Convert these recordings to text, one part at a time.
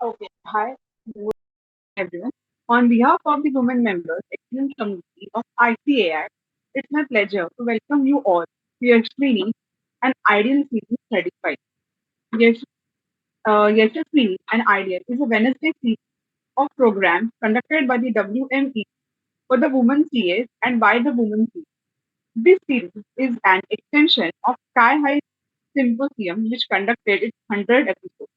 Okay. Hi, everyone. On behalf of the women members, excellent community of ICAI, it's my pleasure to welcome you all to your screening and Ideal Season 35. Yes, Yashaswini and Ideal is a Wednesday series of programs conducted by the WME for the women CAs and by the women CAs. This series is an extension of Sky High Symposium, which conducted its 100th episode.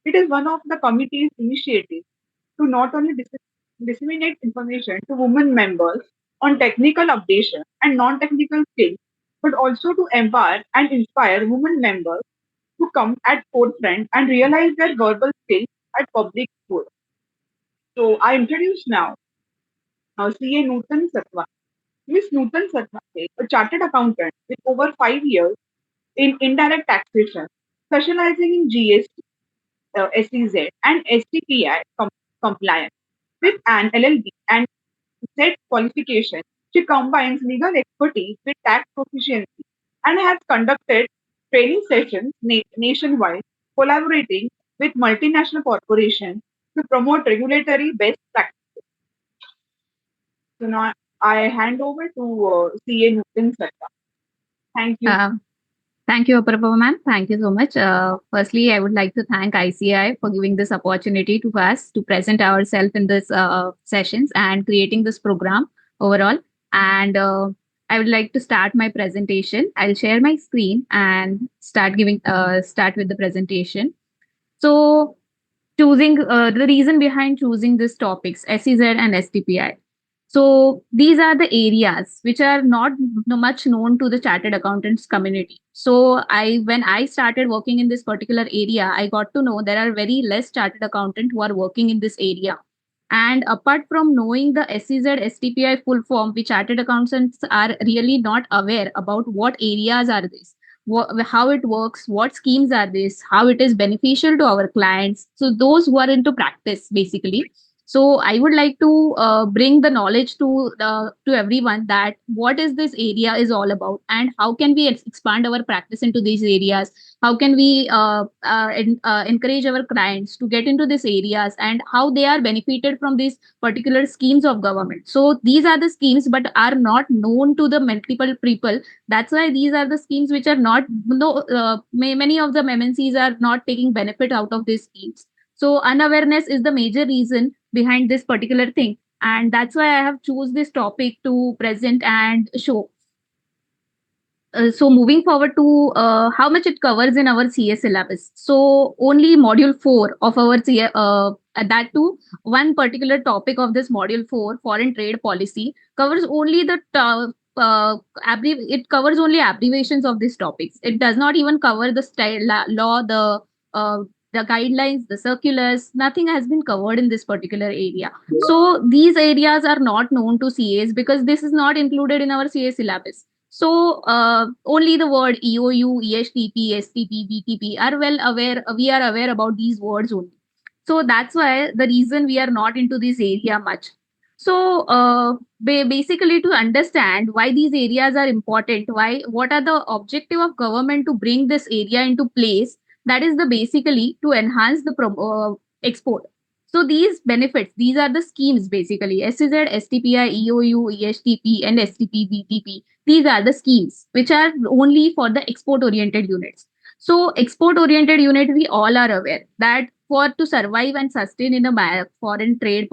It is one of the committee's initiatives to not only disseminate information to women members on technical updation and non-technical skills, but also to empower and inspire women members to come at forefront and realize their verbal skills at public forum. So I introduce now CA Nutan Satwa. Ms. Nutan Satwa is a chartered accountant with over 5 years in indirect taxation, specializing in GST, SEZ, and STPI compliance. With an LLB and Z qualification, she combines legal expertise with tax proficiency and has conducted training sessions nationwide, collaborating with multinational corporations to promote regulatory best practices. So now I hand over to CA Nutan Sarkar. Thank you. Uh, Thank you, Aparapa ma'am. Thank you so much. Firstly, I would like to thank ICI for giving this opportunity to us to present ourselves in this sessions and creating this program overall. And I would like to start my presentation. I'll share my screen and start with the presentation. So choosing the reason behind choosing these topics SEZ and STPI. So these are the areas which are not much known to the chartered accountants community. So I when I started working in this particular area, I got to know there are very less chartered accountants who are working in this area. And apart from knowing the SEZ STPI full form, which chartered accountants are really not aware about what areas are these, how it works, what schemes are this, how it is beneficial to our clients. So those who are into practice, basically. So I would like to bring the knowledge to everyone that what is this area is all about and how can we expand our practice into these areas. How can we encourage our clients to get into these areas and how they are benefited from these particular schemes of government. So these are the schemes, but are not known to the multiple people. That's why these are the schemes which are not no many of the MNCs are not taking benefit out of these schemes. So unawareness is the major reason behind this particular thing, and that's why I have choose this topic to present and show. So moving forward to how much it covers in our CA syllabus. So only module 4 of our CA, that too, one particular topic of this module 4, foreign trade policy, covers only it covers only abbreviations of these topics. It does not even cover the law, the guidelines, the circulars. Nothing has been covered in this particular area. So these areas are not known to CAs because this is not included in our CA syllabus. So only the word EOU, EHTP, STP, BTP are well aware. We are aware about these words only. So that's why the reason we are not into this area much. So basically, to understand why these areas are important, why what are the objective of government to bring this area into place? That is the basically to enhance the export. So these benefits, these are the schemes basically: SEZ, STPI, EOU, EHTP, and STP, BTP. These are the schemes which are only for the export oriented units. So export oriented unit, we all are aware that for to survive and sustain in a foreign trade,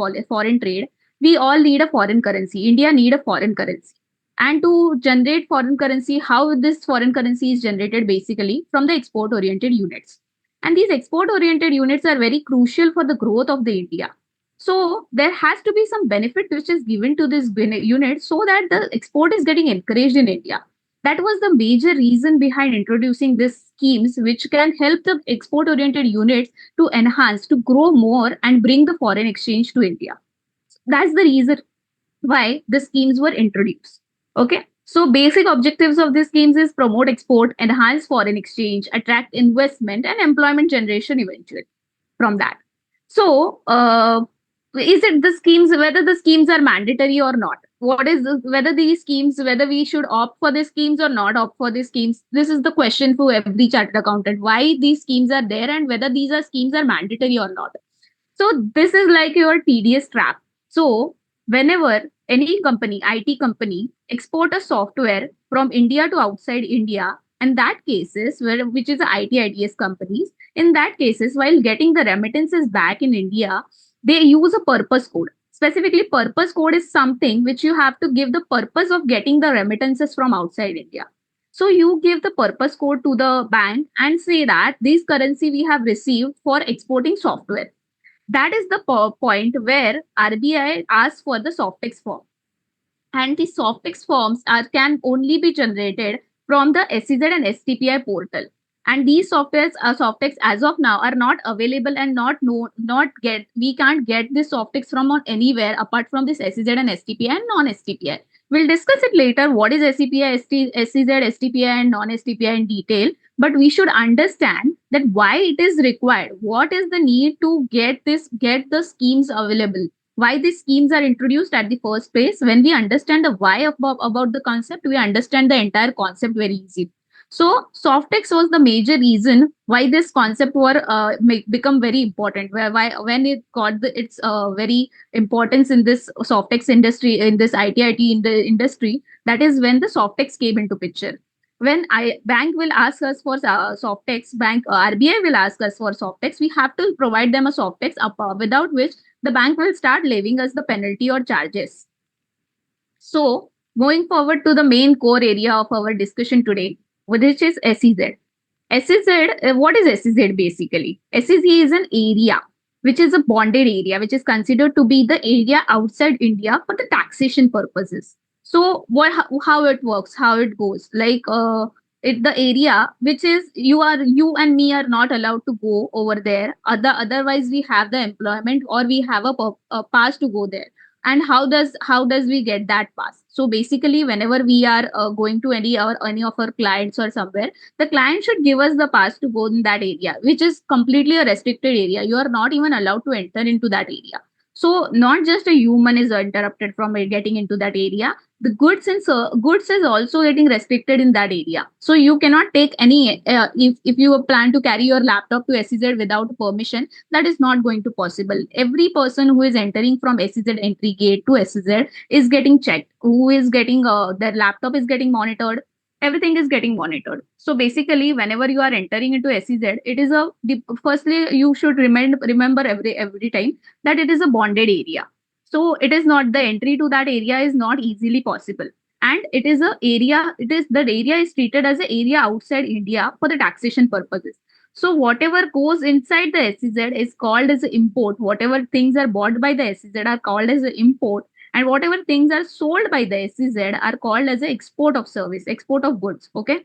we all need a foreign currency. India need a foreign currency. And to generate foreign currency, how this foreign currency is generated basically from the export oriented units. And these export oriented units are very crucial for the growth of the India. So there has to be some benefit which is given to this unit so that the export is getting encouraged in India. That was the major reason behind introducing these schemes, which can help the export oriented units to enhance, to grow more and bring the foreign exchange to India. That's the reason why the schemes were introduced. Okay. So basic objectives of these schemes is promote export, enhance foreign exchange, attract investment and employment generation eventually from that. So is it the schemes, whether the schemes are mandatory or not? What is whether these schemes, whether we should opt for these schemes or not opt for these schemes? This is the question for every chartered accountant. Why these schemes are there and whether these are schemes are mandatory or not. So this is like your tedious trap. So whenever any company, IT company, export a software from India to outside India, and that cases where which is the IT ITS companies, in that cases, while getting the remittances back in India, they use a purpose code. Specifically, purpose code is something which you have to give the purpose of getting the remittances from outside India. So you give the purpose code to the bank and say that this currency we have received for exporting software. That is the point where RBI asks for the Softex form, and the Softex forms can only be generated from the SEZ and STPI portal. And these Softex as of now are not available and not get we can't get this Softex from on anywhere apart from this SEZ and STPI and non-STPI. We'll discuss it later. What is SCPI, SEZ, STPI, and non-STPI in detail. But we should understand that why it is required. What is the need to get the schemes available, why these schemes are introduced at the first place. When we understand the why about the concept, we understand the entire concept very easy. So Softex was the major reason why this concept were become very important, where why when it got its very importance in this Softex industry, in this IT in the industry. That is when the Softex came into picture. When I bank will ask us for Softex, bank RBI will ask us for Softex, we have to provide them a Softex up, without which the bank will start levying us the penalty or charges. So, going forward to the main core area of our discussion today, which is SEZ. SEZ, what is SEZ basically? SEZ is an area which is a bonded area, which is considered to be the area outside India for the taxation purposes. So, how it works, how it goes, like the area which is you and me are not allowed to go over there. Otherwise, we have the employment or we have a pass to go there. And how does we get that pass? So basically, whenever we are going to any of our clients or somewhere, the client should give us the pass to go in that area, which is completely a restricted area. You are not even allowed to enter into that area. So not just a human is interrupted from getting into that area. The goods is also getting restricted in that area. So you cannot take any if you plan to carry your laptop to SEZ without permission, that is not going to possible. Every person who is entering from SEZ entry gate to SEZ is getting checked, who is getting their laptop is getting monitored, everything is getting monitored. So basically, whenever you are entering into SEZ, it is firstly you should remember every time that it is a bonded area. So it is not, the entry to that area is not easily possible. And it is a area, it is the area is treated as an area outside India for the taxation purposes. So whatever goes inside the SEZ is called as import. Whatever things are bought by the SEZ are called as import, and whatever things are sold by the SEZ are called as a export of service, export of goods. Okay.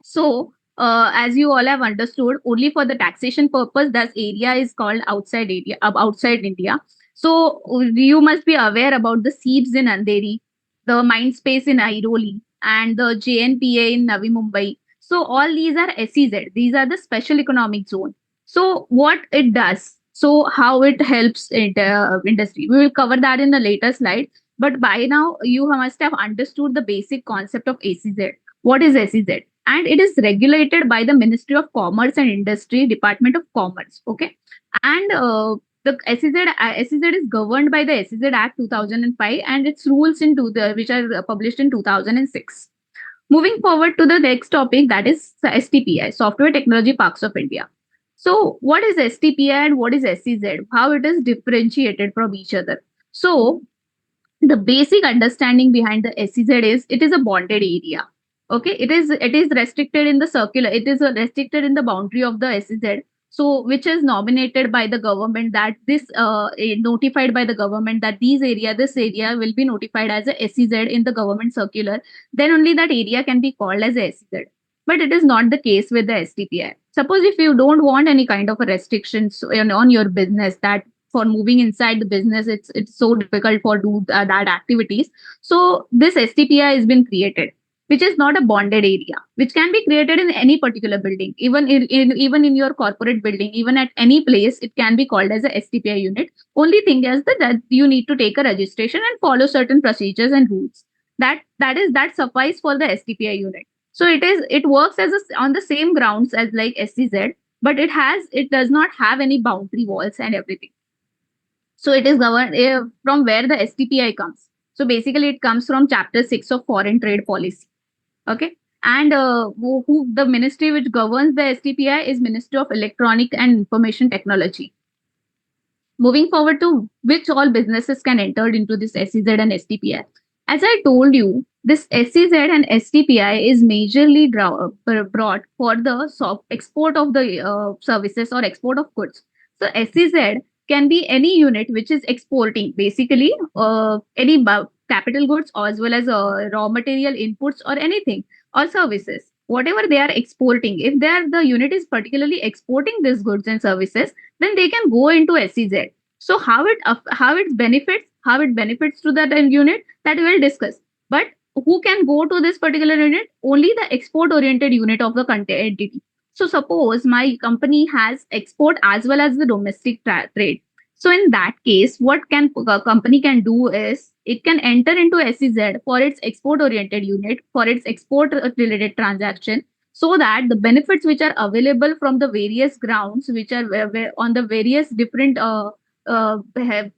So, as you all have understood, only for the taxation purpose, that area is called outside India. So, you must be aware about the seeds in Andheri, the Mindspace in Airoli, and the JNPA in Navi Mumbai. So, all these are SEZ. These are the special economic zone. So, what it does, so how it helps industry, we will cover that in the later slide. But by now, you must have understood the basic concept of SEZ. What is SEZ? And it is regulated by the Ministry of Commerce and Industry, Department of Commerce. Okay. And the SEZ is governed by the SEZ Act 2005 and its rules which are published in 2006. Moving forward to the next topic, that is STPI, Software Technology Parks of India. So, what is STPI and what is SEZ? How it is differentiated from each other? So, the basic understanding behind the SEZ is it is a bonded area. Okay, it is restricted in the circular. It is restricted in the boundary of the SEZ. So, which is nominated by the government, that notified by the government that this area will be notified as a SEZ in the government circular. Then only that area can be called as a SEZ. But it is not the case with the STPI. Suppose if you don't want any kind of a restrictions on your business, that for moving inside the business it's so difficult for do that activities. So this STPI has been created, which is not a bonded area, which can be created in any particular building, even in your corporate building, even at any place it can be called as a STPI unit. Only thing is that you need to take a registration and follow certain procedures and rules. That suffice for the STPI unit. So it works on the same grounds as like SEZ. but it does not have any boundary walls and everything. So it is governed from where the STPI comes. So basically, it comes from Chapter 6 of Foreign Trade Policy. Okay. And who the ministry which governs the STPI is Ministry of Electronic and Information Technology. Moving forward to which all businesses can enter into this SEZ and STPI. As I told you, this SEZ and STPI is majorly brought for the export of the services or export of goods. So SEZ can be any unit which is exporting basically any capital goods or as well as raw material inputs or anything or services. Whatever they are exporting, if they are the unit is particularly exporting these goods and services, then they can go into SEZ. So how it benefits to that end unit, that we will discuss. But who can go to this particular unit? Only the export oriented unit of the entity. So suppose my company has export as well as the domestic trade. So in that case, what can a company can do is it can enter into SEZ for its export oriented unit for its export related transaction, so that the benefits which are available from the various grounds which are on the various different have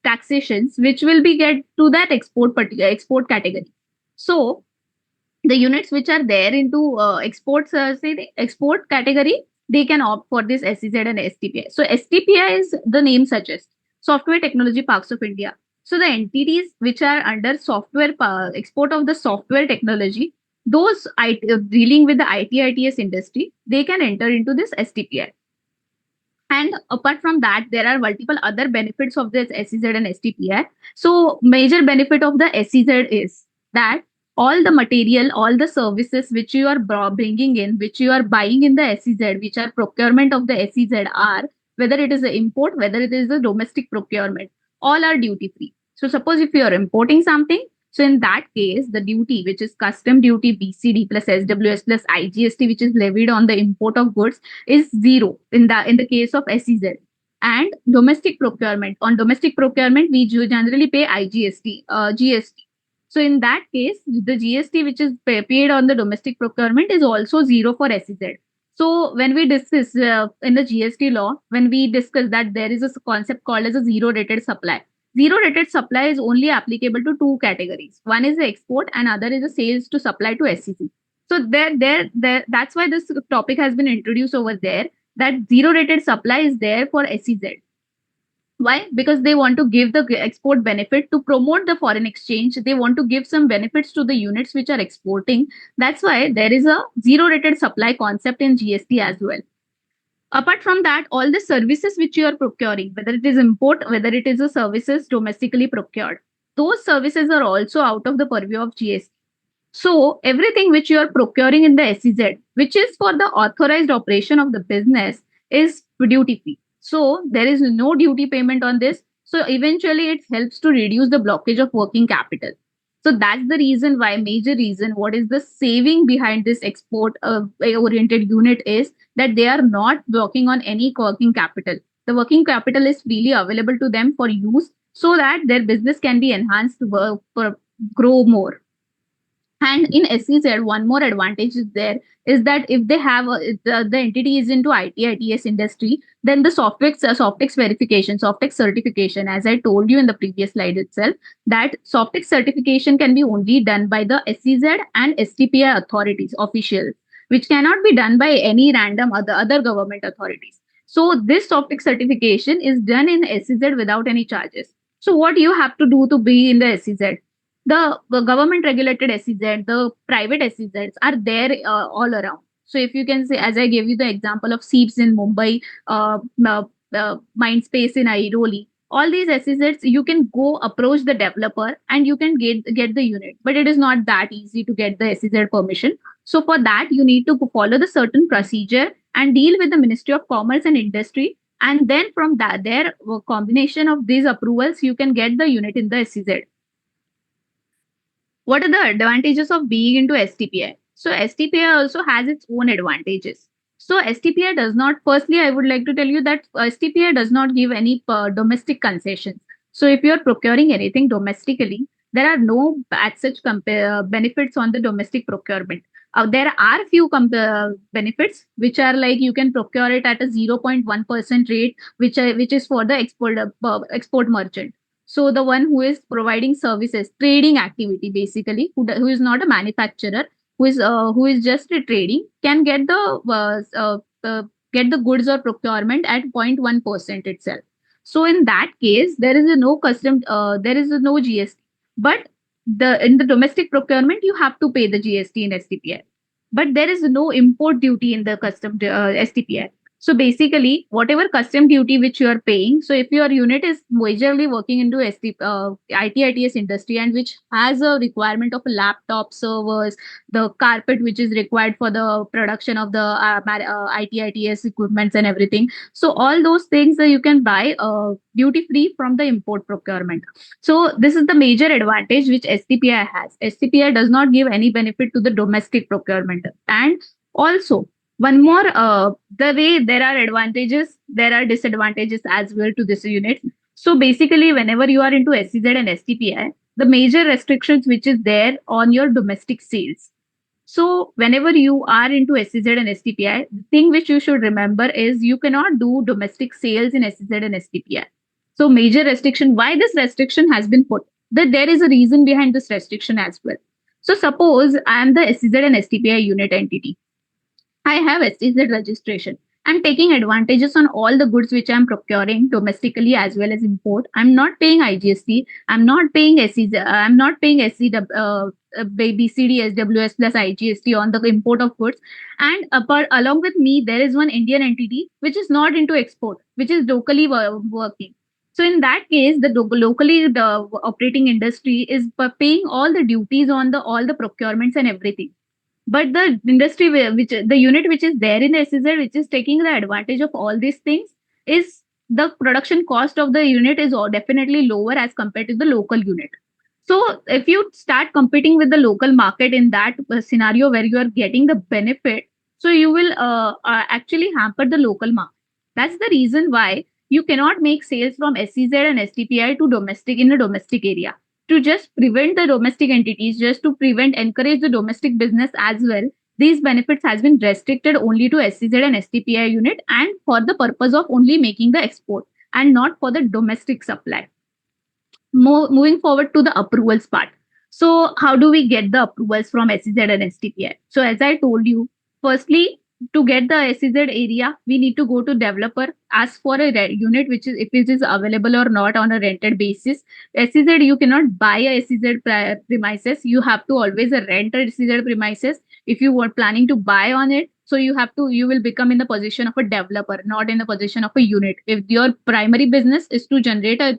taxations which will be get to that export category. So the units which are there into exports, say the export category, they can opt for this SEZ and STPI. So STPI is the name suggests Software Technology Parks of India. So the entities which are under software export of the software technology, those dealing with the ITITS industry, they can enter into this STPI. And apart from that, there are multiple other benefits of this SEZ and STPI. So, major benefit of the SEZ is that all the material, all the services which you are bringing in, which you are buying in the SEZ, which are procurement of the SEZ, are whether it is an import, whether it is a domestic procurement, all are duty free. So, suppose if you are importing something, so in that case, the duty, which is custom duty BCD plus SWS plus IGST, which is levied on the import of goods, is zero in the case of SEZ. And domestic procurement. On domestic procurement, we generally pay IGST, GST. So in that case, the GST which is paid on the domestic procurement is also zero for SEZ. So when we discuss in the GST law, when we discuss that there is a concept called as a zero rated supply. Zero rated supply is only applicable to two categories. One is the export and other is the sales to supply to SEC. So that's why this topic has been introduced over there, that zero rated supply is there for SEZ. Why? Because they want to give the export benefit to promote the foreign exchange. They want to give some benefits to the units which are exporting. That's why there is a zero rated supply concept in GST as well. Apart from that, all the services which you are procuring, whether it is import, whether it is a services domestically procured, those services are also out of the purview of GST. So everything which you are procuring in the SEZ, which is for the authorized operation of the business, is duty free. So there is no duty payment on this. So eventually it helps to reduce the blockage of working capital. So that's the reason why, major reason, what is the saving behind this export oriented unit is that they are not working on any working capital. The working capital is freely available to them for use so that their business can be enhanced to grow more. And in SEZ, one more advantage is there is that if they have the entity is into ITITS industry, then the Softex verification, Softex certification, as I told you in the previous slide itself, that Softex certification can be only done by the SEZ and STPI authorities, officials, which cannot be done by any random other government authorities. So this Softex certification is done in SEZ without any charges. So what you have to do to be in the SEZ? The government regulated SEZ, the private SEZs are there all around. So if you can say, as I gave you the example of Seeps in Mumbai, Mindspace in Airoli, all these SEZs, you can go approach the developer and you can get the unit. But it is not that easy to get the SEZ permission. So for that, you need to follow the certain procedure and deal with the Ministry of Commerce and Industry. And then from that, their combination of these approvals, you can get the unit in the SEZ. What are the advantages of being into STPI? So STPI also has its own advantages. So STPI does not, firstly, I would like to tell you that STPI does not give any domestic concessions. So if you're procuring anything domestically, there are no as such benefits on the domestic procurement. There are few benefits which are like you can procure it at a 0.1% rate, which is for the export merchant. So the one who is providing services, trading activity basically, who is not a manufacturer, who is just a trading, can get the goods or procurement at 0.1% itself. So in that case, there is a no custom, there is a no GST. But in the domestic procurement, you have to pay the GST in STPI, but there is no import duty in the custom STPI. So basically, whatever custom duty which you are paying, so if your unit is majorly working into IT ITS industry and which has a requirement of laptop servers, the carpet which is required for the production of the IT ITS equipments and everything. So all those things you can buy duty free from the import procurement. So this is the major advantage which STPI has. STPI does not give any benefit to the domestic procurement. And also, one more, the way there are advantages, there are disadvantages as well to this unit. So basically, whenever you are into SEZ and STPI, the major restrictions which is there on your domestic sales. So whenever you are into SEZ and STPI, the thing which you should remember is you cannot do domestic sales in SEZ and STPI. So major restriction, why this restriction has been put? That there is a reason behind this restriction as well. So suppose I am the SEZ and STPI unit entity. I have STZ registration. I'm taking advantages on all the goods which I'm procuring domestically as well as import. I'm not paying IGST. I'm not paying SEZ. I'm not paying SCW, BCD, SWS plus IGST on the import of goods. And along with me, there is one Indian entity which is not into export, which is locally working. So in that case, the locally the operating industry is paying all the duties on the all the procurements and everything, but the industry which the unit which is there in SEZ, which is taking the advantage of all these things, is the production cost of the unit is definitely lower as compared to the local unit. So if you start competing with the local market in that scenario where you are getting the benefit, so you will actually hamper the local market. That's the reason why you cannot make sales from SEZ and STPI to domestic in a domestic area, to just prevent the domestic entities, just to prevent encourage the domestic business as well. These benefits has been restricted only to SEZ and STPI unit, and for the purpose of only making the export and not for the domestic supply. Moving forward to the approvals part. So, how do we get the approvals from SEZ and STPI? So, as I told you, firstly, to get the SEZ area, we need to go to developer, ask for a unit which is if it is available or not on a rented basis. SEZ, you cannot buy a SEZ premises. You have to always rent a SEZ premises if you were planning to buy on it. So you will become in the position of a developer, not in the position of a unit, if your primary business is to generate a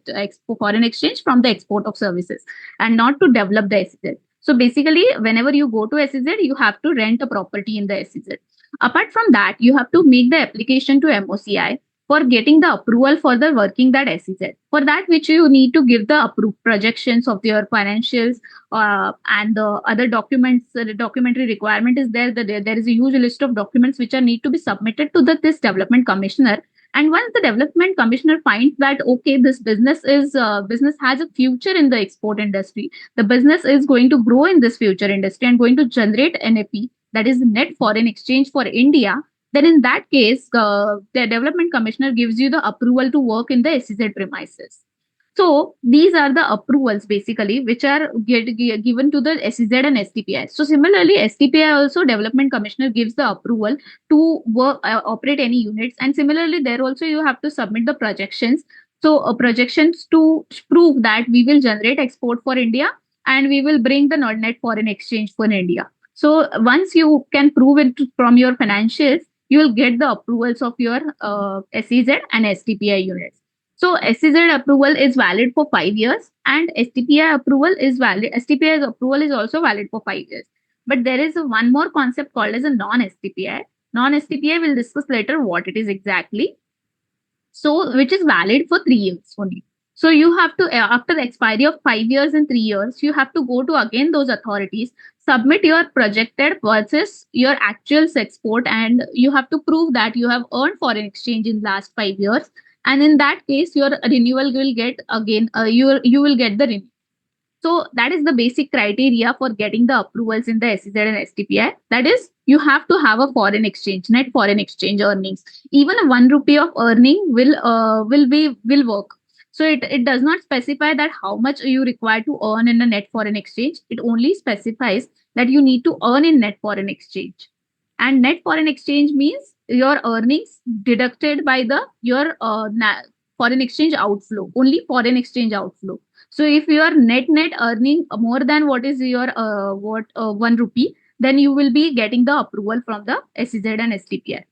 foreign exchange from the export of services and not to develop the SEZ. So basically, whenever you go to SEZ, you have to rent a property in the SEZ. Apart from that, you have to make the application to MOCI for getting the approval for the working that SEZ. For that, which you need to give the approved projections of your financials, and the other documents. The documentary requirement is there. That there is a huge list of documents which are need to be submitted to this development commissioner. And once the development commissioner finds that okay, this business has a future in the export industry, the business is going to grow in this future industry and going to generate NAP, that is net foreign exchange for India, then in that case, the development commissioner gives you the approval to work in the SEZ premises. So these are the approvals basically which are given to the SEZ and STPI. So similarly, STPI also development commissioner gives the approval to work operate any units, and similarly there also you have to submit the projections. So projections to prove that we will generate export for India and we will bring the net foreign exchange for India. So once you can prove it from your financials, you will get the approvals of your SEZ and STPI units. So SEZ approval is valid for 5 years, and STPI approval is valid. STPI approval is also valid for 5 years. But there is one more concept called as a non-STPI. Non-STPI will discuss later what it is exactly. So which is valid for 3 years only. So you have to, after the expiry of 5 years and 3 years, you have to go to again those authorities, submit your projected versus your actual export, and you have to prove that you have earned foreign exchange in last 5 years. And in that case, your renewal will get again, you will get the renewal. So that is the basic criteria for getting the approvals in the SEZ and STPI. That is, you have to have a foreign exchange, net foreign exchange earnings. Even a 1 rupee of earning will work. So it does not specify that how much you require to earn in a net foreign exchange. It only specifies that you need to earn in net foreign exchange. And net foreign exchange means your earnings deducted by the your foreign exchange outflow, only foreign exchange outflow. So if you are net earning more than what is your what 1 rupee, then you will be getting the approval from the SEZ and STPI.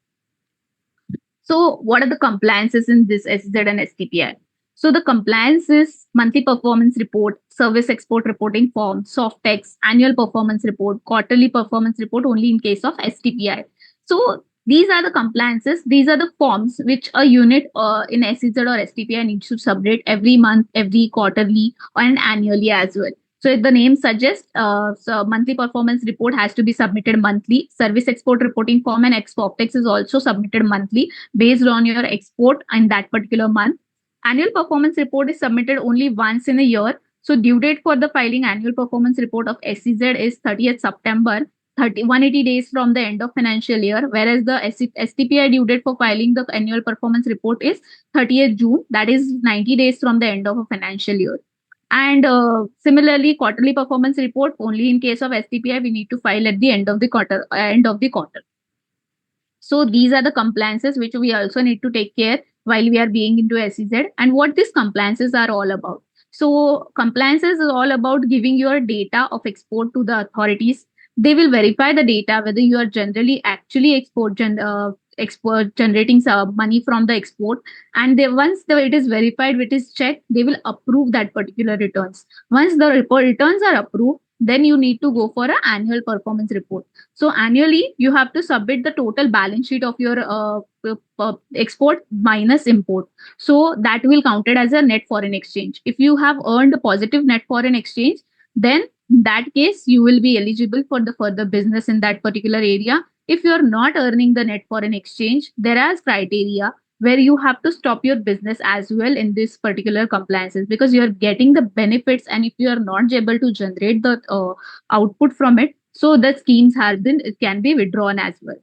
So, what are the compliances in this SZ and STPI? So, the compliance is monthly performance report, service export reporting form, soft text, annual performance report, quarterly performance report only in case of STPI. So, these are the compliances. These are the forms which a unit in SEZ or STPI needs to submit every month, every quarterly, and annually as well. So the name suggests, so monthly performance report has to be submitted monthly. Service export reporting form and export text is also submitted monthly based on your export in that particular month. Annual performance report is submitted only once in a year. So due date for the filing annual performance report of SEZ is 30th September, 180 days from the end of financial year, whereas the STPI due date for filing the annual performance report is 30th June, that is 90 days from the end of a financial year. And similarly, quarterly performance report only in case of STPI we need to file at the end of the quarter. So these are the compliances which we also need to take care while we are being into SEZ, and what these compliances are all about. So compliances is all about giving your data of export to the authorities. They will verify the data whether you are generally actually export generating some money from the export, and they once it is verified, it is checked, they will approve that particular returns. Once the returns are approved, then you need to go for an annual performance report. So annually, you have to submit the total balance sheet of your export minus import. So that will counted as a net foreign exchange. If you have earned a positive net foreign exchange, then in that case you will be eligible for the further business in that particular area. If you are not earning the net foreign exchange, there are criteria where you have to stop your business as well in this particular compliances, because you are getting the benefits, and if you are not able to generate the output from it, so the schemes have been, it can be withdrawn as well.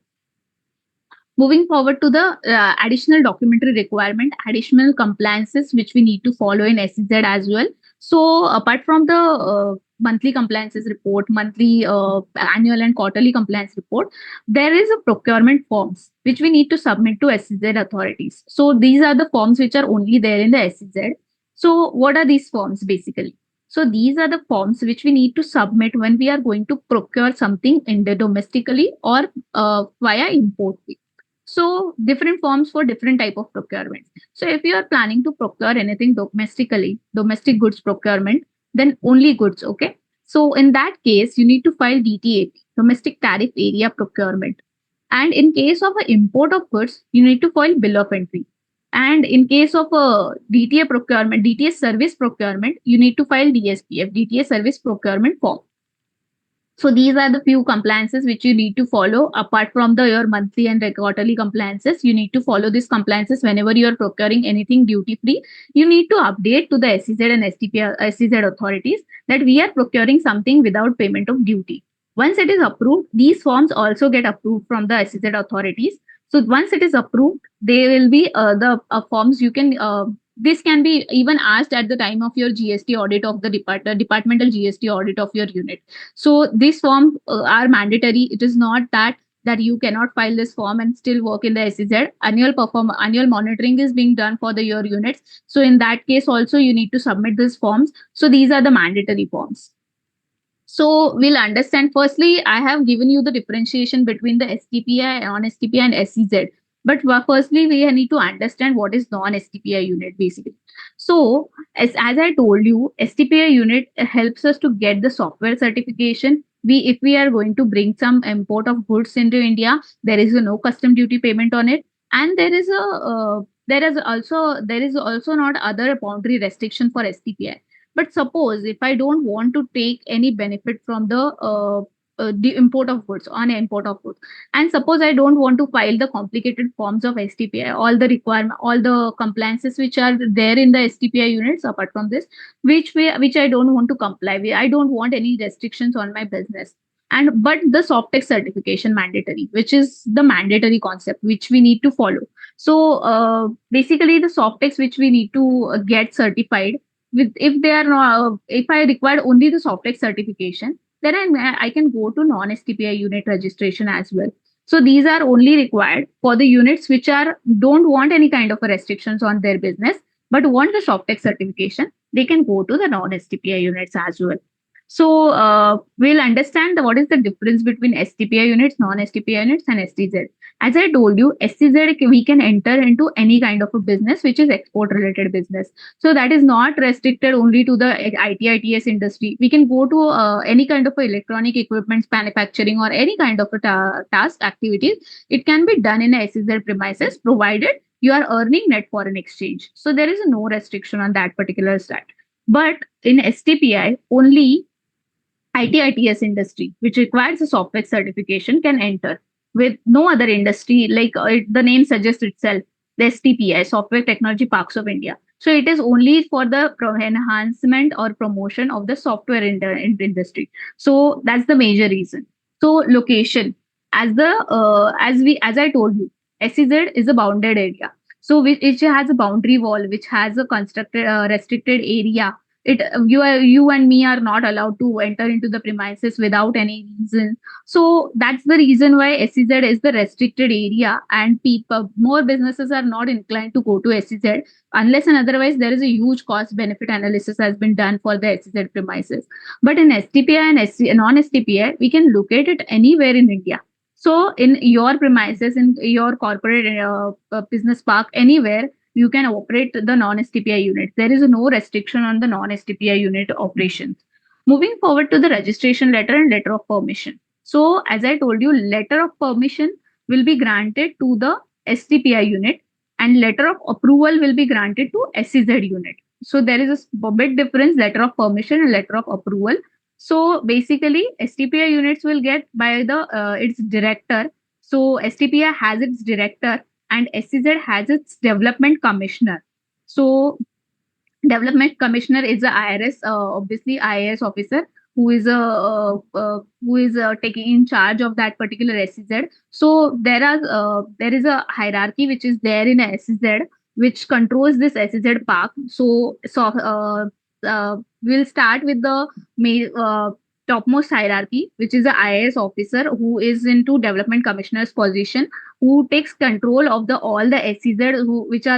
Moving forward to the additional documentary requirement, additional compliances which we need to follow in SEZ as well. So apart from the monthly compliances report, monthly, annual and quarterly compliance report, there is a procurement forms which we need to submit to SEZ authorities. So these are the forms which are only there in the SEZ. So what are these forms basically? So these are the forms which we need to submit when we are going to procure something in the domestically or via import. So different forms for different type of procurement. So if you are planning to procure anything domestically, domestic goods procurement, then only goods, okay? So in that case, you need to file DTAP, domestic tariff area procurement. And in case of an import of goods, you need to file bill of entry. And in case of a DTA procurement, DTA service procurement, you need to file DSPF, DTA service procurement form. So these are the few compliances which you need to follow. Apart from the your monthly and quarterly compliances, you need to follow these compliances whenever you are procuring anything duty free. You need to update to the SEZ and SEZ authorities that we are procuring something without payment of duty. Once it is approved, these forms also get approved from the SEZ authorities. So once it is approved, they will be the forms you can. This can be even asked at the time of your GST audit of the departmental GST audit of your unit. So these forms are mandatory. It is not that you cannot file this form and still work in the SEZ. Annual monitoring is being done for the your units. So in that case also you need to submit these forms. So these are the mandatory forms. So we'll understand. Firstly, I have given you the differentiation between the STPI, non-STPI, and SEZ. But firstly, we need to understand what is non-STPI unit basically. So as I told you, STPI unit helps us to get the software certification. If we are going to bring some import of goods into India, there is a no custom duty payment on it, and there is also not other boundary restriction for STPI. But suppose if I don't want to take any benefit from the the import of goods, on import of goods. And suppose I don't want to file the complicated forms of STPI, all the requirement, all the compliances which are there in the STPI units. Apart from this, which I don't want to comply with, I don't want any restrictions on my business. And but the Softex certification mandatory, which is the mandatory concept which we need to follow. So basically, the Softex which we need to get certified with, if they are not, if I require only the Softex certification, then I can go to non-STPI unit registration as well. So these are only required for the units which are don't want any kind of restrictions on their business, but want the Softex certification. They can go to the non-STPI units as well. So we'll understand what is the difference between STPI units, non-STPI units, and STZ. As I told you, STZ we can enter into any kind of a business which is export related business. So that is not restricted only to the IT/ITS industry. We can go to any kind of electronic equipments manufacturing or any kind of a task activities. It can be done in a SEZ premises, provided you are earning net foreign exchange. So there is no restriction on that particular stat. But in STPI, only IT/ITS industry, which requires a software certification, can enter. With no other industry, like the name suggests itself, the STPI, Software Technology Parks of India. So it is only for the enhancement or promotion of the software industry. So that's the major reason. So location, as I told you, SEZ is a bounded area. So which has a boundary wall, which has a constructed restricted area. It you and me are not allowed to enter into the premises without any reason. So that's the reason why SEZ is the restricted area, and people, more businesses are not inclined to go to SEZ unless and otherwise there is a huge cost benefit analysis has been done for the SEZ premises. But in STPI and non-STPI, we can locate it anywhere in India. So in your premises, in your corporate business park, anywhere you can operate the non-STPI unit. There is no restriction on the non-STPI unit operations. Moving forward to the registration letter and letter of permission. So, as I told you, letter of permission will be granted to the STPI unit, and letter of approval will be granted to SEZ unit. So, there is a big difference, letter of permission and letter of approval. So, basically, STPI units will get by the its director. So, STPI has its director and SEZ has its development commissioner. So development commissioner is a IRS, obviously IAS officer who is taking in charge of that particular SEZ. So there is a hierarchy which is there in a SEZ which controls this SEZ park. We'll start with the topmost hierarchy, which is the IAS officer who is into development commissioner's position, who takes control of the all the SEZ which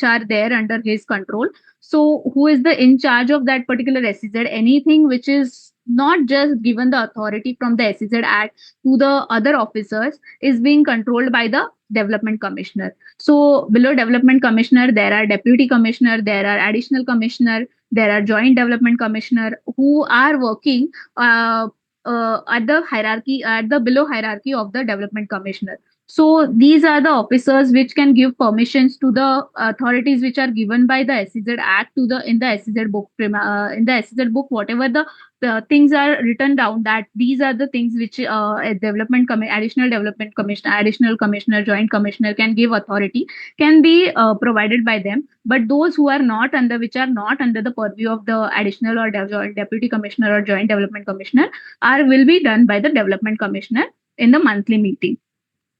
are there under his control. So who is the in charge of that particular SEZ? Anything which is not just given the authority from the SEZ Act to the other officers is being controlled by the development commissioner. So below development commissioner, there are deputy commissioner, there are additional commissioner, there are joint development commissioner who are working at the hierarchy, at the below hierarchy of the development commissioner. So these are the officers which can give permissions to the authorities which are given by the SEZ Act to the in the SEZ book in the SEZ book, whatever the things are written down, that these are the things which a additional development commissioner, additional commissioner, joint commissioner can give authority, can be provided by them. But those who are not under, which are not under the purview of the additional or joint deputy commissioner or joint development commissioner, are will be done by the development commissioner in the monthly meeting.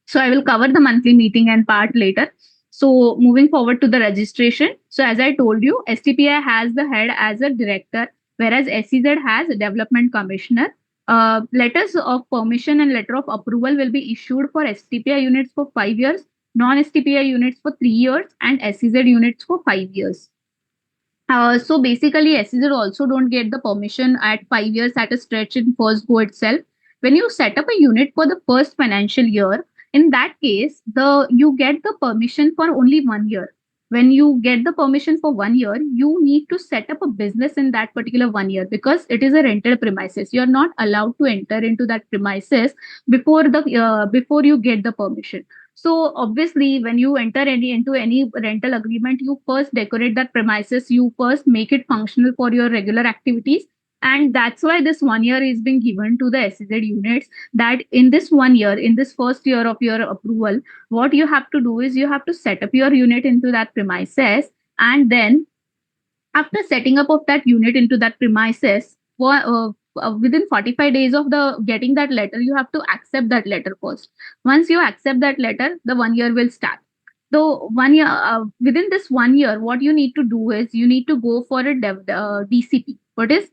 So I will cover the monthly meeting and part later. So moving forward to the registration. So as I told you, STPI has the head as a director, whereas SEZ has a development commissioner. Letters of permission and letter of approval will be issued for STPI units for 5 years, non-STPI units for 3 years, and SEZ units for 5 years. So basically, SEZ also don't get the permission at 5 years at a stretch in first go itself. When you set up a unit for the first financial year, in that case, the you get the permission for only 1 year. When you get the permission for 1 year, you need to set up a business in that particular 1 year because it is a rented premises. You are not allowed to enter into that premises before you get the permission. So obviously, when you enter into any rental agreement, you first decorate that premises, you first make it functional for your regular activities, And that's why this 1 year is being given to the SEZ units, that in this 1 year, in this first year of your approval, what you have to do is you have to set up your unit into that premises. And then after setting up of that unit into that premises, within 45 days of the getting that letter, you have to accept that letter first. Once you accept that letter, the 1 year will start. So 1 year, within this 1 year, what you need to do is you need to go for a DCP. What is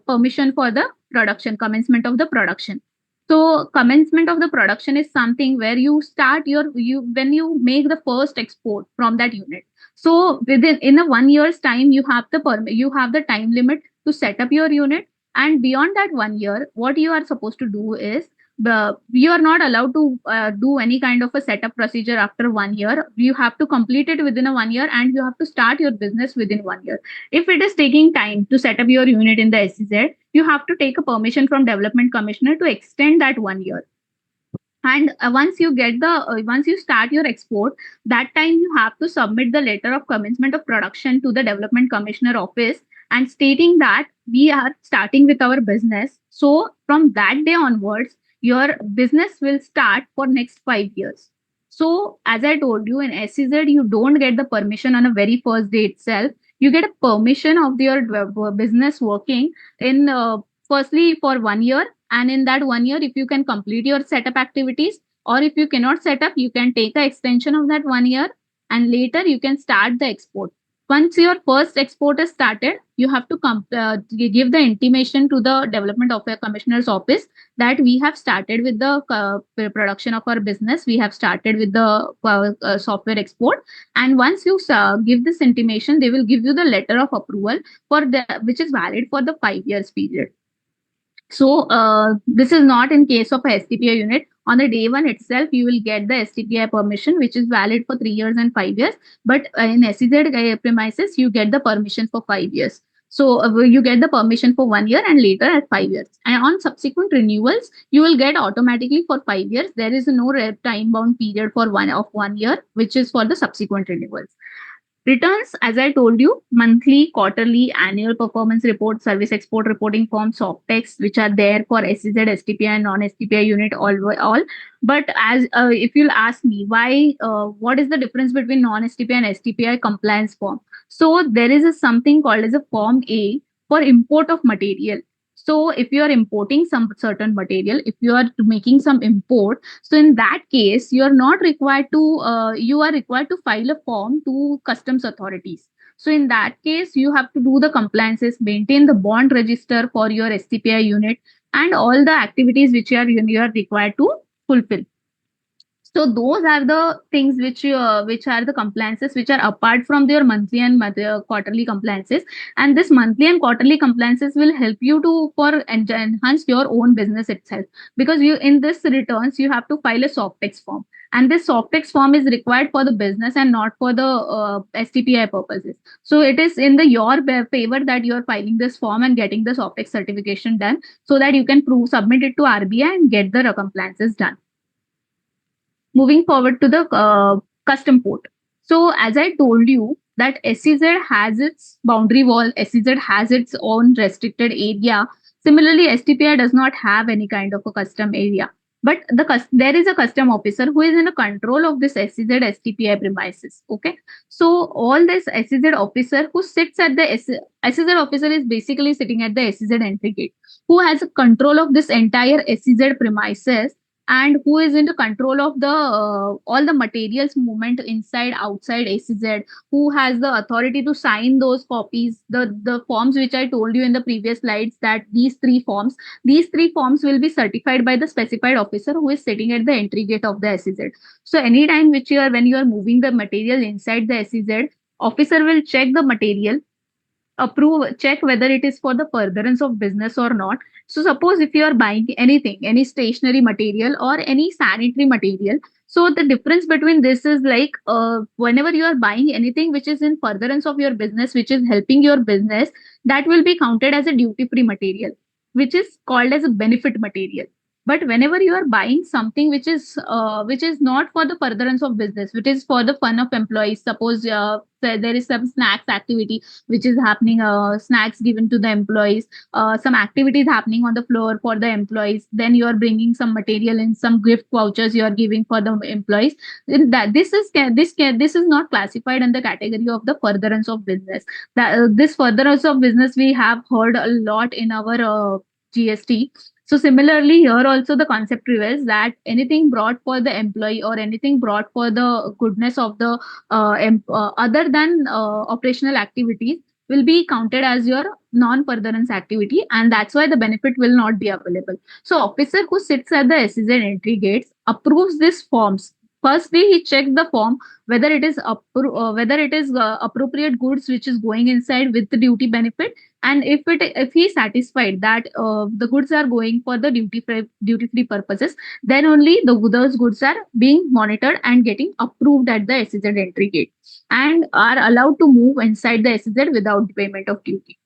permission for the production, commencement of the production. So commencement of the production is something where you start your you when you make the first export from that unit. So within in a 1 year's time, you have the time limit to set up your unit. And beyond that 1 year, what you are supposed to do is you are not allowed to do any kind of a setup procedure after 1 year. You have to complete it within a 1 year, and you have to start your business within 1 year. If it is taking time to set up your unit in the SEZ, you have to take a permission from development commissioner to extend that 1 year. And once you start your export, that time you have to submit the letter of commencement of production to the development commissioner office, and stating that we are starting with our business. So from that day onwards, your business will start for next 5 years. So as I told you, in SEZ you don't get the permission on a very first day itself. You get a permission of your business working in firstly for 1 year. And in that 1 year, if you can complete your setup activities, or if you cannot set up, you can take a extension of that 1 year, and later you can start the export. Once your first export is started, you have to give the intimation to the development of your commissioner's office that we have started with the production of our business. We have started with the software export. And once you give this intimation, they will give you the letter of approval for the which is valid for the 5 years period. So this is not in case of a STPI unit. On the day one itself, you will get the STPI permission, which is valid for 3 years and 5 years. But in SEZ premises, you get the permission for 5 years. So you get the permission for 1 year and later at 5 years. And on subsequent renewals, you will get automatically for 5 years. There is no time bound period for 1 year, which is for the subsequent renewals. Returns, as I told you, monthly, quarterly, annual performance report, service export reporting form, soft text, which are there for SEZ, STPI, and non-STPI unit, all. But as if you'll ask me why, what is the difference between non-STPI and STPI compliance form? So there is something called as a Form A for import of material. So if you are importing some certain material, if you are making some import, so in that case, you are required to file a form to customs authorities. So in that case, you have to do the compliances, maintain the bond register for your STPI unit, and all the activities you are required to fulfill. So those are the things which are the compliances which are apart from their monthly and quarterly compliances. And this monthly and quarterly compliances will help you to enhance your own business itself, because you in this returns you have to file a soft text form, and this soft text form is required for the business and not for the STPI purposes. So it is in the your favor that you are filing this form and getting the soft text certification done, so that you can prove submit it to RBI and get the compliances done. Moving forward to the custom port. So as I told you that SEZ has its boundary wall, SEZ has its own restricted area. Similarly, STPI does not have any kind of a custom area. But there is a custom officer who is in a control of this SEZ STPI premises. Okay. So all this SEZ officer who sits at the SEZ officer is basically sitting at the SEZ entry gate, who has a control of this entire SEZ premises, and who is in the control of the all the materials movement inside outside SEZ, who has the authority to sign those copies, the forms which I told you in the previous slides, that these three forms will be certified by the specified officer who is sitting at the entry gate of the SEZ. So anytime when you are moving the material inside the SEZ, officer will check the material, check whether it is for the furtherance of business or not. So suppose if you are buying anything, any stationary material or any sanitary material, so the difference between this is like whenever you are buying anything which is in furtherance of your business, which is helping your business, that will be counted as a duty free material, which is called as a benefit material. But whenever you are buying something which is not for the furtherance of business, which is for the fun of employees, suppose there is some snacks activity which is happening, snacks given to the employees, some activities happening on the floor for the employees, then you are bringing some material and some gift vouchers you are giving for the employees, then that this is not classified in the category of the furtherance of business. That this furtherance of business we have heard a lot in our GST. So similarly, here also the concept prevails that anything brought for the employee or anything brought for the goodness of the other than operational activities will be counted as your non-furtherance activity, and that's why the benefit will not be available. So officer who sits at the SEZ entry gates approves these forms. Firstly, he checks the form whether it is whether it is appropriate goods which is going inside with the duty benefit, and if he is satisfied that the goods are going for the duty free purposes, then only those goods are being monitored and getting approved at the SEZ entry gate and are allowed to move inside the SEZ without payment of duty.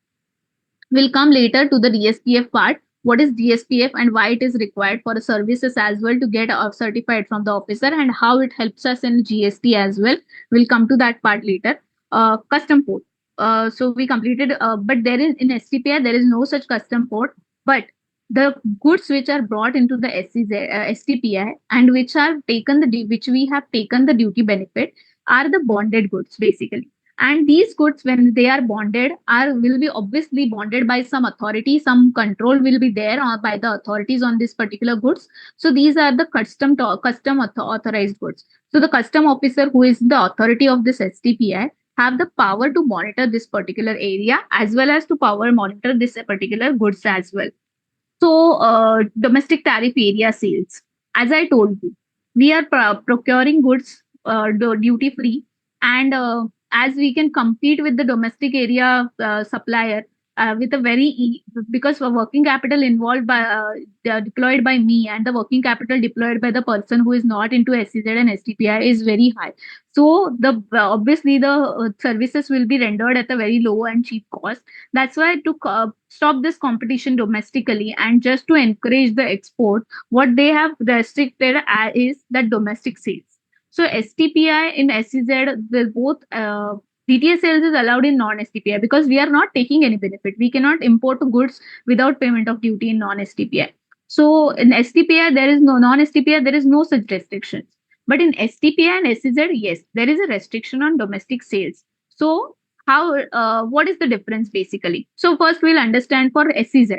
We'll come later to the DSPF part. What is DSPF and why it is required for services as well to get certified from the officer, and how it helps us in GST as well. We'll come to that part later. Custom port. So we completed, but there is in STPI there is no such custom port. But the goods which are brought into the STPI and which are taken which we have taken the duty benefit are the bonded goods basically, and these goods when they are bonded are will be obviously bonded by some authority, some control will be there by the authorities on this particular goods. So these are the authorized goods. So the custom officer who is the authority of this STPI have the power to monitor this particular area as well as to power monitor this particular goods as well. So, domestic tariff area sales. As I told you, we are procuring goods duty free, and as we can compete with the domestic area supplier with a because the working capital involved by deployed by me and the working capital deployed by the person who is not into SCZ and STPI is very high. So the obviously the services will be rendered at a very low and cheap cost. That's why to stop this competition domestically and just to encourage the export, what they have restricted is that domestic sales. So STPI in SEZ, the both DTS sales is allowed in non-STPI because we are not taking any benefit. We cannot import goods without payment of duty in non-STPI. So in STPI, there is no non-STPI, there is no such restrictions. But in STPI and SEZ, yes, there is a restriction on domestic sales. So how what is the difference basically? So first we'll understand for SEZ.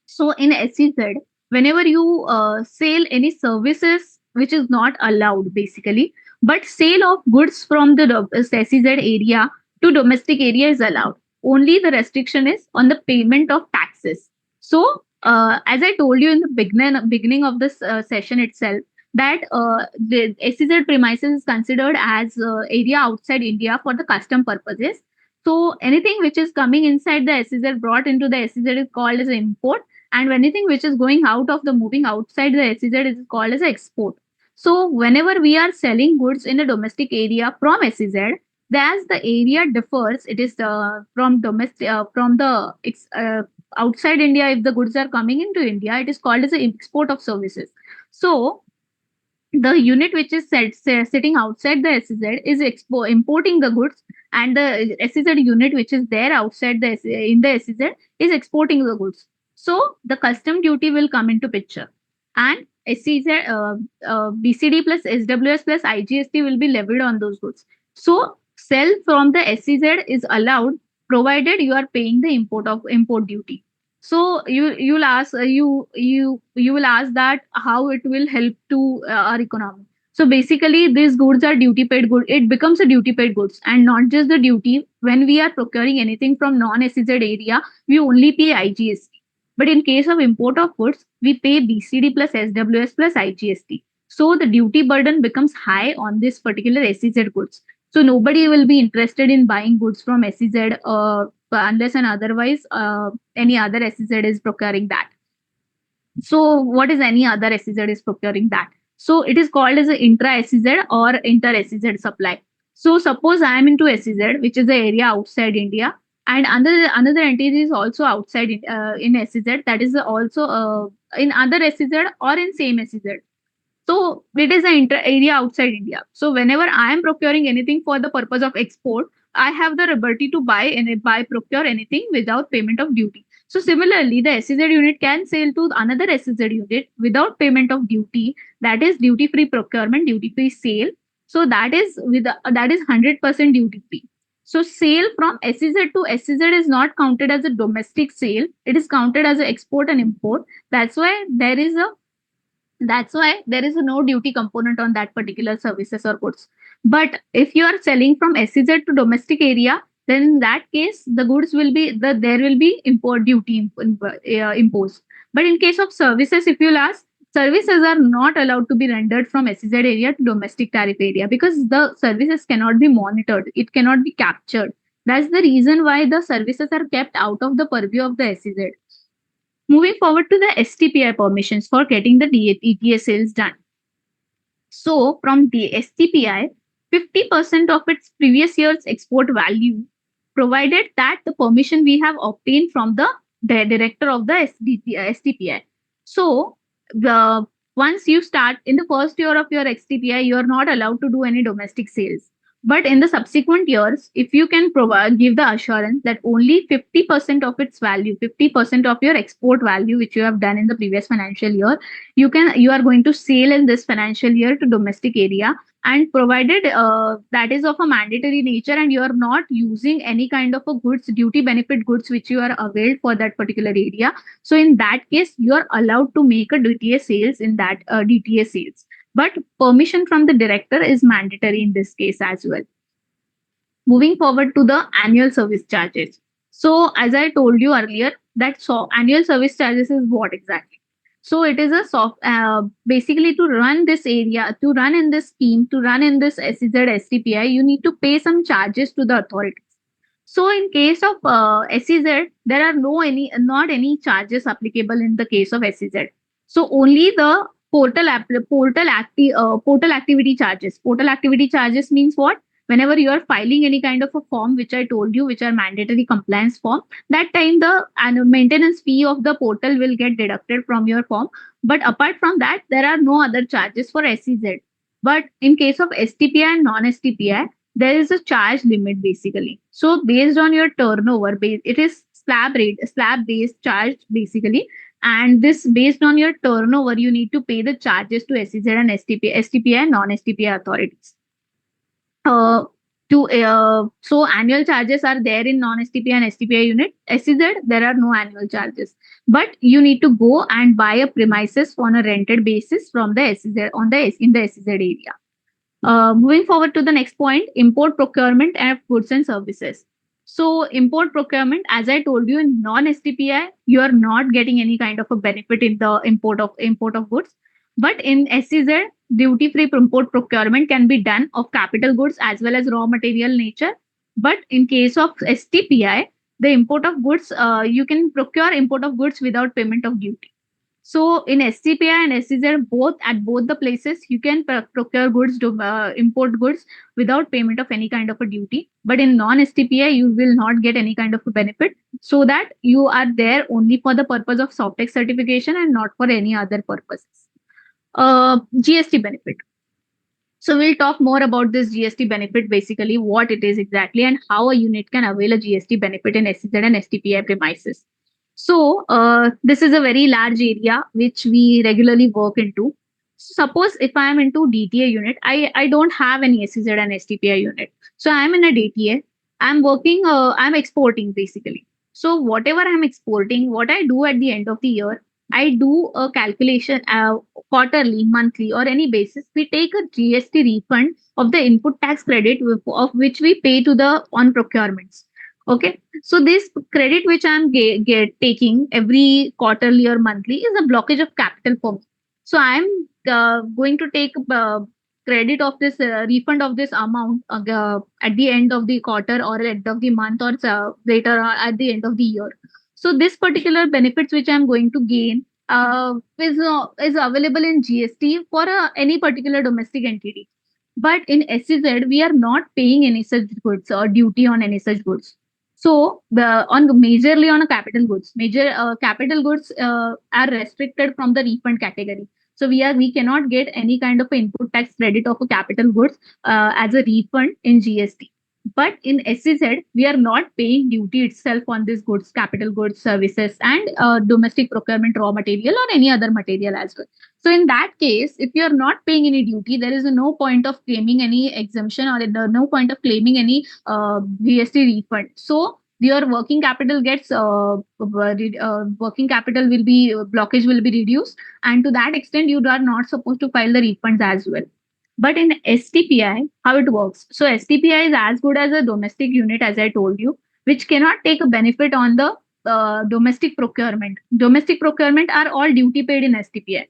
So in SEZ, whenever you sell any services which is not allowed basically, but sale of goods from the SEZ area to domestic area is allowed. Only the restriction is on the payment of taxes. So as I told you in the beginning of this session itself, that the SEZ premises is considered as area outside India for the custom purposes. So anything which is coming inside the SEZ brought into the SEZ is called as import, and anything which is going out of the moving outside the SEZ is called as export. So whenever we are selling goods in a domestic area from SEZ, as the area differs, it is from domestic from the outside India. If the goods are coming into India, it is called as an export of services. So the unit which is sitting outside the SEZ is importing the goods, and the SEZ unit which is there outside in the SEZ is exporting the goods. So the custom duty will come into picture, and SEZ, BCD plus SWS plus IGST will be levied on those goods. So sell from the SEZ is allowed provided you are paying the import duty. So you'll ask you will ask that how it will help to our economy. So basically, these goods are duty paid good. It becomes a duty paid goods, and not just the duty. When we are procuring anything from non SEZ area, we only pay IGST. But in case of import of goods, we pay BCD plus SWS plus IGST. So the duty burden becomes high on this particular SEZ goods. So nobody will be interested in buying goods from SEZ unless and otherwise any other SEZ is procuring that. So what is any other SEZ is procuring that? So it is called as an intra SEZ or inter SEZ supply. So suppose I am into SEZ, which is the area outside India. And another entity is also outside in SEZ, that is also in other SEZ or in same SEZ. So it is an area outside India. So whenever I am procuring anything for the purpose of export, I have the liberty to buy procure anything without payment of duty. So similarly, the SEZ unit can sell to another SEZ unit without payment of duty. That is duty free procurement, duty free sale. So that is 100% duty free. So sale from SEZ to SEZ is not counted as a domestic sale. It is counted as an export and import. That's why there is a that's why there is no duty component on that particular services or goods. But if you are selling from SEZ to domestic area, then in that case, the goods will be there will be import duty imposed. But in case of services, if you'll ask, services are not allowed to be rendered from SEZ area to domestic tariff area because the services cannot be monitored. It cannot be captured. That's the reason why the services are kept out of the purview of the SEZ. Moving forward to the STPI permissions for getting the ETA sales done. So, from the STPI, 50% of its previous year's export value, provided that the permission we have obtained from the director of the STPI. So, the once you start in the first year of your STPI, you are not allowed to do any domestic sales. But in the subsequent years, if you can give the assurance that only 50% of its value, 50% of your export value, which you have done in the previous financial year, you are going to sell in this financial year to domestic area, and provided that is of a mandatory nature and you are not using any kind of a goods duty benefit goods which you are availed for that particular area, so in that case you are allowed to make a DTA sales in that DTA sales. But permission from the director is mandatory in this case as well. Moving forward to the annual service charges. So, as I told you earlier, that annual service charges is what exactly? So, it is a basically to run this area, to run in this scheme, to run in this SEZ STPI, you need to pay some charges to the authorities. So, in case of SEZ, there are not any charges applicable in the case of SEZ. So, only the portal activity charges. Portal activity charges means what? Whenever you are filing any kind of a form, which I told you, which are mandatory compliance form, that time the annual maintenance fee of the portal will get deducted from your form. But apart from that, there are no other charges for SEZ. But in case of STPI and non-STPI, there is a charge limit basically. So based on your turnover, it is slab based charge basically. And this based on your turnover, you need to pay the charges to SEZ and STPI and non-STPI authorities. So annual charges are there in non-STPI and STPI unit. SEZ, there are no annual charges, but you need to go and buy a premises on a rented basis from the SEZ in the SEZ area. Moving forward to the next point, import procurement of goods and services. So, import procurement, as I told you, in non-STPI, you are not getting any kind of a benefit in the import of goods. But in SEZ, duty-free import procurement can be done of capital goods as well as raw material nature. But in case of STPI, the import of goods, you can procure import of goods without payment of duty. So in SCPI and SEZ, both the places, you can procure goods, import goods without payment of any kind of a duty. But in non-STPI, you will not get any kind of a benefit, so that you are there only for the purpose of SOFTEX certification and not for any other purposes. GST benefit. So we'll talk more about this GST benefit, basically what it is exactly and how a unit can avail a GST benefit in SEZ and STPI premises. So this is a very large area which we regularly work into. Suppose if I am into DTA unit, I don't have any SEZ and STPI unit. So I am in a DTA. I'm working, I'm exporting basically. So whatever I'm exporting, what I do at the end of the year, I do a calculation quarterly, monthly, or any basis. We take a GST refund of the input tax credit of which we pay to the on procurements. Okay, so this credit which I'm get taking every quarterly or monthly is a blockage of capital for me. So I'm going to take credit of this refund of this amount at the end of the quarter or at the end of the month or later at the end of the year. So this particular benefits which I'm going to gain is available in GST for any particular domestic entity. But in SEZ, we are not paying any such goods or duty on any such goods. So the on majorly on a capital goods, major capital goods are restricted from the refund category. So we cannot get any kind of input tax credit of a capital goods as a refund in GST. But in SEZ, we are not paying duty itself on these goods, capital goods, services, and domestic procurement raw material or any other material as well. So in that case, if you are not paying any duty, there is no point of claiming any exemption or no point of claiming any GST refund. So your working capital gets working capital will be blockage will be reduced, and to that extent, you are not supposed to file the refunds as well. But in STPI, how it works? So STPI is as good as a domestic unit, as I told you, which cannot take a benefit on the domestic procurement. Domestic procurement are all duty paid in STPI.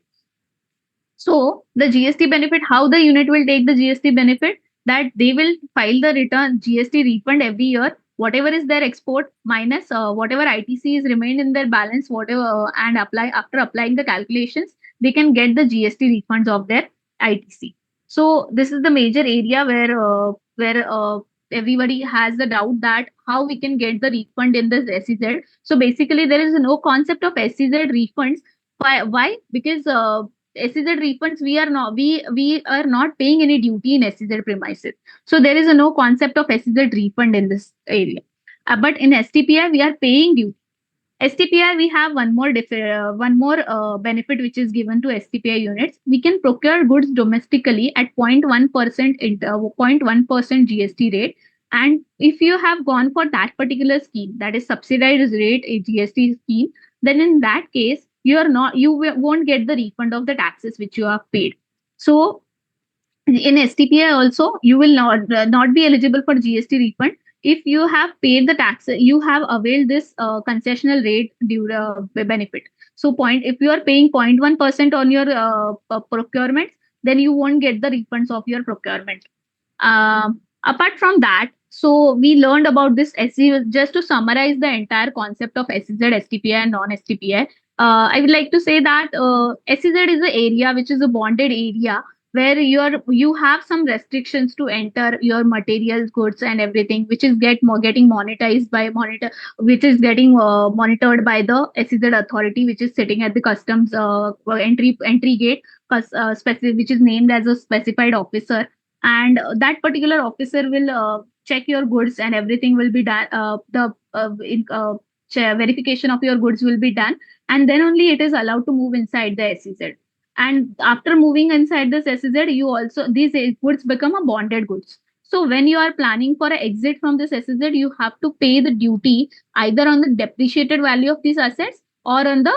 So the GST benefit, how the unit will take the GST benefit, that they will file the return GST refund every year. Whatever is their export minus whatever ITC is remained in their balance, whatever and apply after applying the calculations, they can get the GST refunds of their ITC. So this is the major area where everybody has the doubt that how we can get the refund in this SEZ. So basically, there is no concept of SEZ refunds. Why? Because SEZ refunds, we are not paying any duty in SEZ premises. So there is no concept of SEZ refund in this area. But in STPI, we are paying duty. STPI, we have one more benefit which is given to STPI units. We can procure goods domestically at 0.1% 0.1% GST rate. And if you have gone for that particular scheme, that is subsidized rate a GST scheme, then in that case, you won't get the refund of the taxes which you have paid. So in STPI also, you will not be eligible for GST refund if you have paid the tax. You have availed this concessional rate benefit. So point if you are paying 0.1% on your procurement, then you won't get the refunds of your procurement. Apart from that, so we learned about this SE. Just to summarize the entire concept of SEZ, STPI, and non-STPI, I would like to say that SEZ is an area which is a bonded area where you have some restrictions to enter your materials, goods, and everything, which is getting monetized by monitor, which is getting monitored by the SEZ authority, which is sitting at the customs entry gate, which is named as a specified officer, and that particular officer will check your goods and everything will be done. Verification of your goods will be done, and then only it is allowed to move inside the SEZ. And after moving inside this SEZ, you also these goods become a bonded goods. So when you are planning for an exit from this SEZ, you have to pay the duty either on the depreciated value of these assets or on the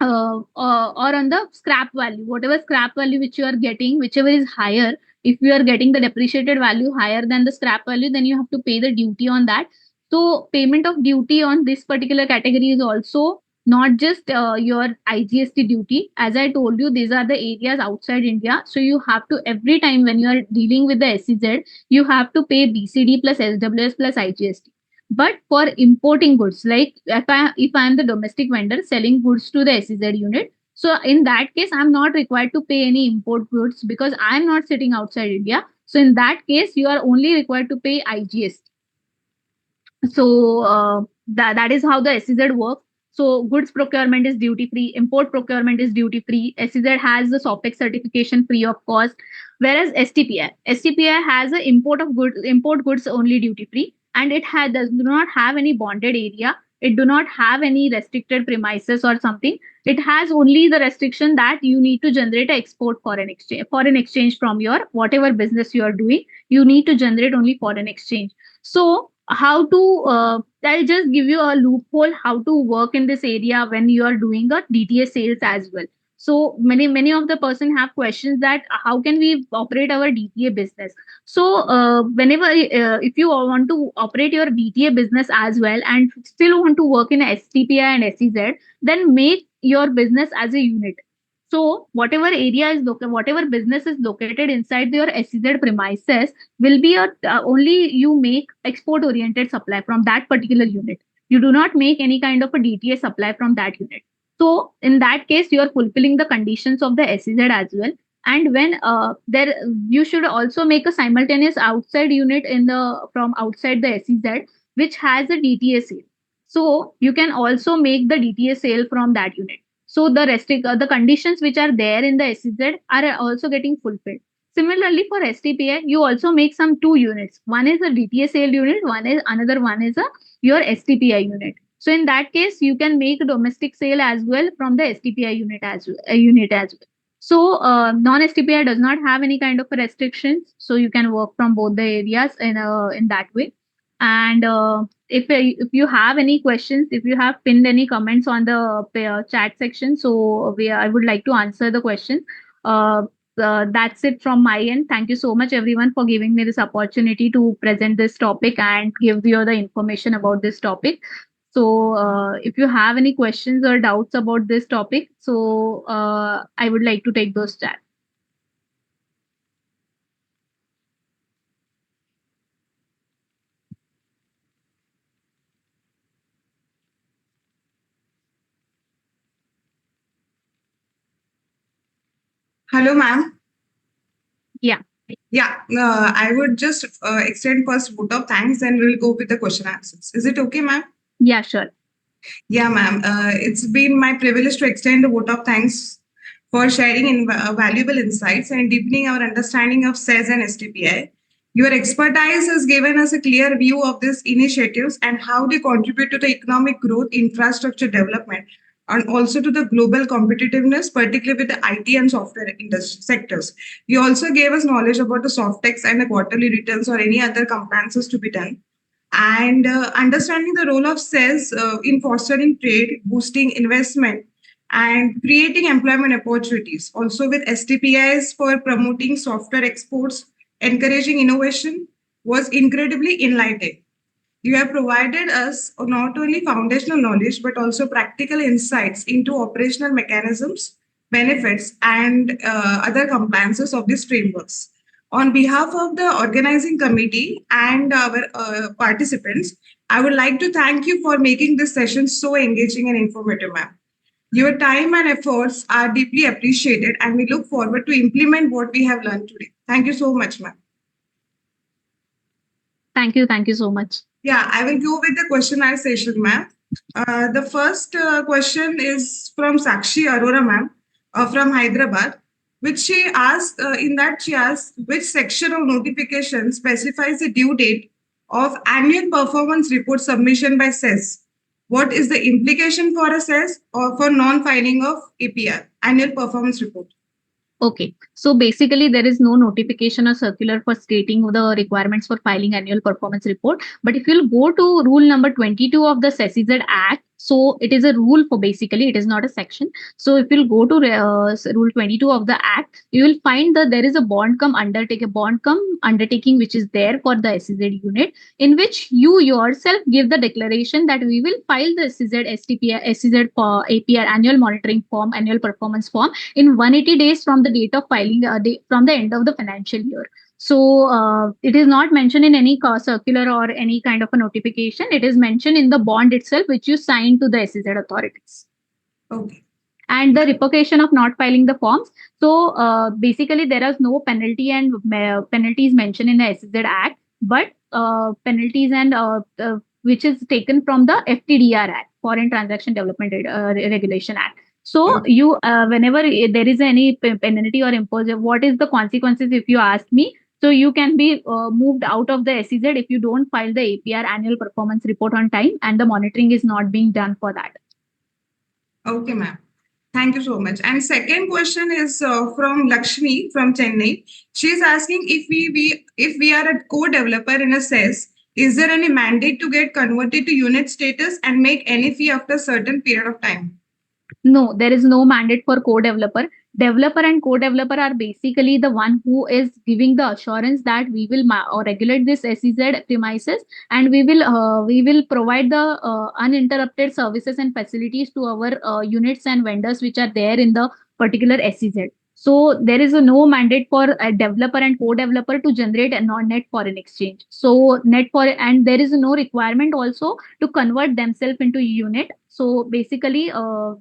or on the scrap value, whatever scrap value which you are getting, whichever is higher. If you are getting the depreciated value higher than the scrap value, then you have to pay the duty on that. So payment of duty on this particular category is also not just your IGST duty. As I told you, these are the areas outside India. So you have to, every time when you are dealing with the SEZ, you have to pay BCD plus SWS plus IGST. But for importing goods, like if I am the domestic vendor selling goods to the SEZ unit, so in that case, I'm not required to pay any import goods because I'm not sitting outside India. So in that case, you are only required to pay IGST. So that is how the SEZ works. So goods procurement is duty free, import procurement is duty free. SEZ has the SOPEX certification free of cost, whereas STPI has a import goods only duty free, and it does not have any bonded area. It do not have any restricted premises or something. It has only the restriction that you need to generate a export foreign exchange from your whatever business you are doing. You need to generate only foreign exchange. So how to I'll just give you a loophole how to work in this area when you are doing a DTA sales as well. So many of the person have questions that how can we operate our DTA business. So whenever if you want to operate your DTA business as well and still want to work in STPI and SEZ, then make your business as a unit. So whatever business is located inside your SEZ premises will be only you make export oriented supply from that particular unit. You do not make any kind of a DTA supply from that unit. So in that case, you are fulfilling the conditions of the SEZ as well. And when there, you should also make a simultaneous outside unit in the from outside the SEZ, which has a DTA sale. So you can also make the DTA sale from that unit. So the conditions which are there in the SEZ are also getting fulfilled. Similarly, for STPI, you also make some two units. One is a DTA sale unit. One is a your STPI unit. So in that case, you can make a domestic sale as well from the STPI unit as well. So non-STPI does not have any kind of restrictions. So you can work from both the areas in that way. And if you have any questions, if you have pinned any comments on the chat section, so I would like to answer the question. Uh, that's it from my end. Thank you so much, everyone, for giving me this opportunity to present this topic and give you the information about this topic. So, if you have any questions or doubts about this topic, so I would like to take those chat. Hello, ma'am. Yeah, Yeah, I would just extend first vote of thanks, and we'll go with the question answers. Is it okay, ma'am? yeah, sure. Yeah, ma'am. It's been my privilege to extend the vote of thanks for sharing valuable insights and deepening our understanding of SES and STPI. Your expertise has given us a clear view of these initiatives and how they contribute to the economic growth, infrastructure development, and also to the global competitiveness, particularly with the IT and software industry sectors. You also gave us knowledge about the soft tax and the quarterly returns or any other compliances to be done and understanding the role of sales in fostering trade, boosting investment, and creating employment opportunities. Also, with STPIs for promoting software exports, encouraging innovation, was incredibly enlightening. You have provided us not only foundational knowledge but also practical insights into operational mechanisms, benefits, and other compliances of these frameworks. On behalf of the organizing committee and our participants, I would like to thank you for making this session so engaging and informative, ma'am. Your time and efforts are deeply appreciated, and we look forward to implement what we have learned today. Thank you so much, ma'am. Thank you so much. Yeah, I will go with the questionnaire session, ma'am. The first question is from Sakshi Arora, ma'am, from Hyderabad, which she asked, in that she asked, which section of notification specifies the due date of annual performance report submission by SES? What is the implication for a SES or for non-filing of APR, annual performance report? Okay. So basically, there is no notification or circular for stating the requirements for filing annual performance report. But if you'll go to rule number 22 of the SECZ Act, so it is a rule for basically, it is not a section. So if you'll go to rule 22 of the Act, you will find that there is a bond come undertaking which is there for the SEZ unit, in which you yourself give the declaration that we will file the SEZ STP SEZ for APR annual monitoring form, annual performance form in 180 days from the date of filing, from the end of the financial year. So it is not mentioned in any circular or any kind of a notification. It is mentioned in the bond itself, which you sign to the SEZ authorities. Okay. And the repercussion of not filing the forms. So basically, there is no penalty and penalties mentioned in the SEZ Act, but penalties and which is taken from the FTDR Act, Foreign Transaction Development Regulation Act. So Okay. you, whenever there is any penalty or imposition, what is the consequences if you ask me? So you can be moved out of the SEZ if you don't file the APR annual performance report on time and the monitoring is not being done for that. Okay, ma'am. Thank you so much. And second question is from Lakshmi from Chennai. She's asking if we are a co-developer in a SES, is there any mandate to get converted to unit status and make any fee after a certain period of time? No, there is no mandate for co-developer. Developer and co-developer are basically the one who is giving the assurance that we will or regulate this SEZ premises, and we will provide the uninterrupted services and facilities to our units and vendors which are there in the particular SEZ. So there is a no mandate for a developer and co-developer to generate a non-net foreign exchange. So net for and there is no requirement also to convert themselves into unit. So basically,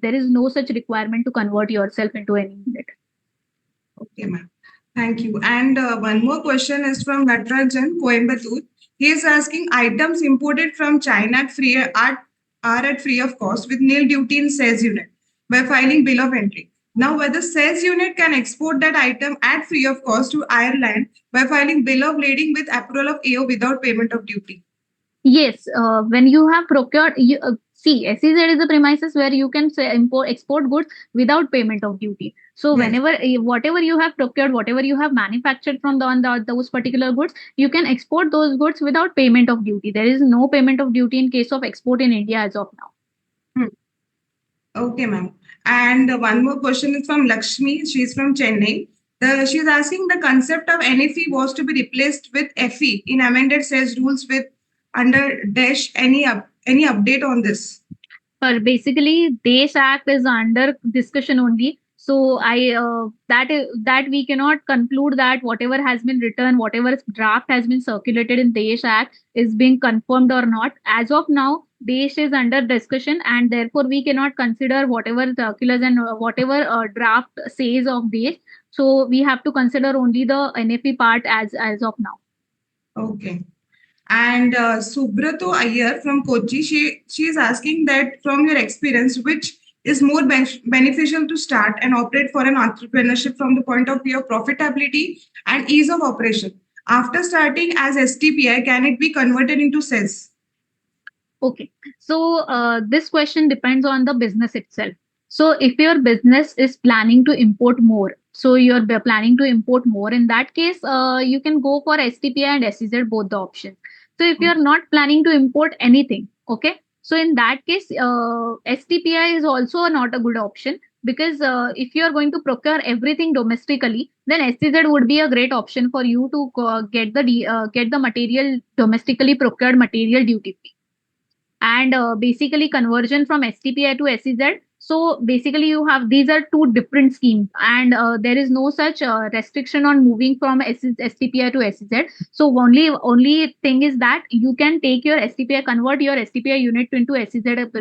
there is no such requirement to convert yourself into any unit. Okay, ma'am. Thank you. And one more question is from Natrajan, Coimbatore. He is asking items imported from China are at free of cost with nil duty in sales unit by filing bill of entry. Now, whether sales unit can export that item at free of cost to Ireland by filing bill of lading with approval of AO without payment of duty. Yes, when you have procured, see, SEZ is the premises where you can say import export goods without payment of duty. So Yes. whenever whatever you have procured, whatever you have manufactured from those particular goods, you can export those goods without payment of duty. There is no payment of duty in case of export in India as of now. Hmm. Okay, ma'am. And one more question is from Lakshmi. She's from Chennai. She's asking the concept of NFE was to be replaced with FE in amended sales rules with under dash any update on this? But basically, Desh Act is under discussion only. So that we cannot conclude that whatever has been written, whatever draft has been circulated in Desh Act is being confirmed or not. As of now, Desh is under discussion, and therefore we cannot consider whatever circulars and whatever draft says of Desh. So we have to consider only the NFE part as of now. Okay. And Subrato Iyer from Kochi, she is asking that from your experience, which is more beneficial to start and operate for an entrepreneurship from the point of view of profitability and ease of operation? After starting as STPI, can it be converted into sales? Okay. So this question depends on the business itself. So if your business is planning to import more, so you're planning to import more, in that case, you can go for STPI and SEZ, both the options. So if you're not planning to import anything, okay, so in that case, STPI is also not a good option because if you're going to procure everything domestically, then SEZ would be a great option for you to get the material domestically procured material duty free and basically conversion from STPI to SEZ. So basically, you have these are two different schemes, and there is no such restriction on moving from STPI to SEZ. So only thing is that you can take your STPI, convert your STPI unit into SEZ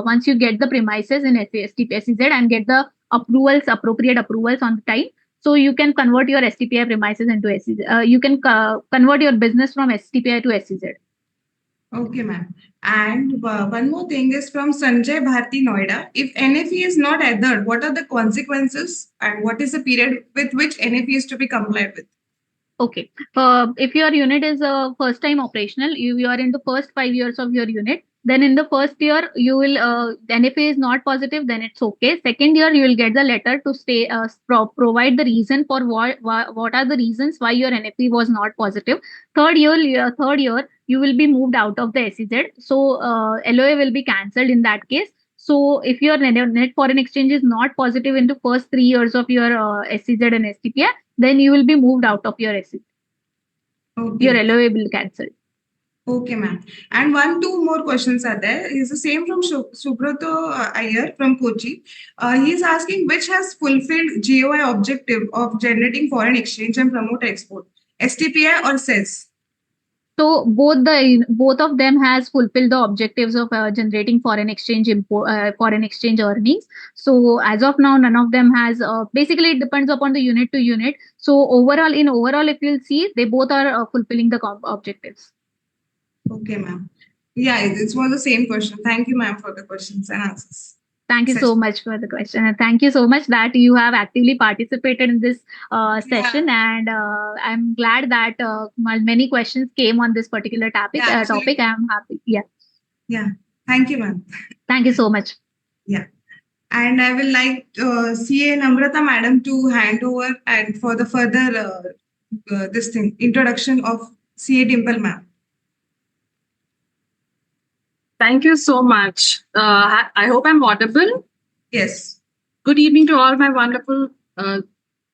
once you get the premises in SEZ and get the appropriate approvals on the time. So you can convert your STPI premises into SEZ. You can convert your business from STPI to SEZ. Okay, ma'am. And one more thing is from Sanjay Bharti Noida. If NFE is not adhered, what are the consequences and what is the period with which NFE is to be complied with? Okay. If your unit is first time operational, you are in the first 5 years of your unit. Then in the first year, you will NFA is not positive. Then it's okay. Second year, you will get the letter to stay provide the reason for what are the reasons why your NFA was not positive. Third year, you will be moved out of the SEZ. So LOA will be cancelled in that case. So if your net foreign exchange is not positive in the first 3 years of your SEZ and STPI, then you will be moved out of your SEZ. Your Okay. LOA will cancel. Okay, ma'am. And two more questions are there. Is the same from Subrato Iyer from Kochi. He is asking which has fulfilled GOI objective of generating foreign exchange and promote export, STPI or SES? So both of them has fulfilled the objectives of generating foreign exchange earnings. So as of now, none of them has. Basically, it depends upon the unit to unit. So overall, if you'll see, they both are fulfilling the objectives. Okay, ma'am. Yeah, it was the same question. Thank you, ma'am, for the questions and answers. Thank you so Session. much for the question, and thank you so much that you have actively participated in this Yeah, session. And I'm glad that many questions came on this particular yeah, topic. actually, I'm happy. Yeah, yeah. Thank you, ma'am. thank you so much. Yeah. And I will like CA Namrata madam to hand over and for the further this thing introduction of CA Dimple ma'am. Thank you so much. I hope I'm audible. Yes. Good evening to all my wonderful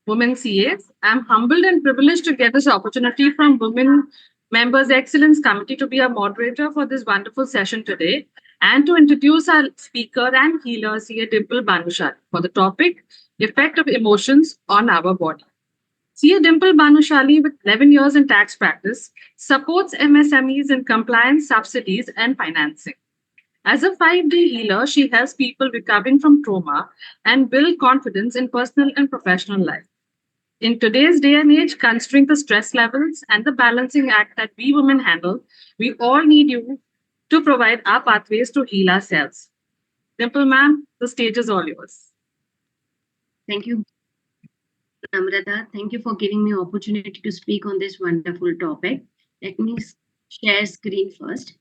women CAs. I'm humbled and privileged to get this opportunity from Women Members Excellence Committee to be a moderator for this wonderful session today and to introduce our speaker and healer, CA Dimple Banushali, for the topic Effect of Emotions on Our Body. CA Dimple Banushali, with 11 years in tax practice, supports MSMEs in compliance, subsidies, and financing. As a 5-day healer, she helps people recovering from trauma and build confidence in personal and professional life. In today's day and age, considering the stress levels and the balancing act that we women handle, we all need you to provide our pathways to heal ourselves. Dimple ma'am, the stage is all yours. Thank you, Namrata. Thank you for giving me opportunity to speak on this wonderful topic. Let me share screen first.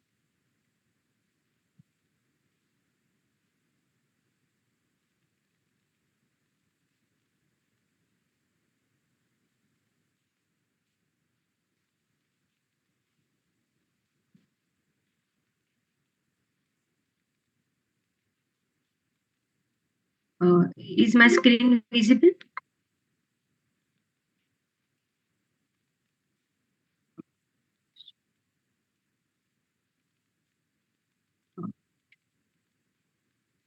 Is my screen visible?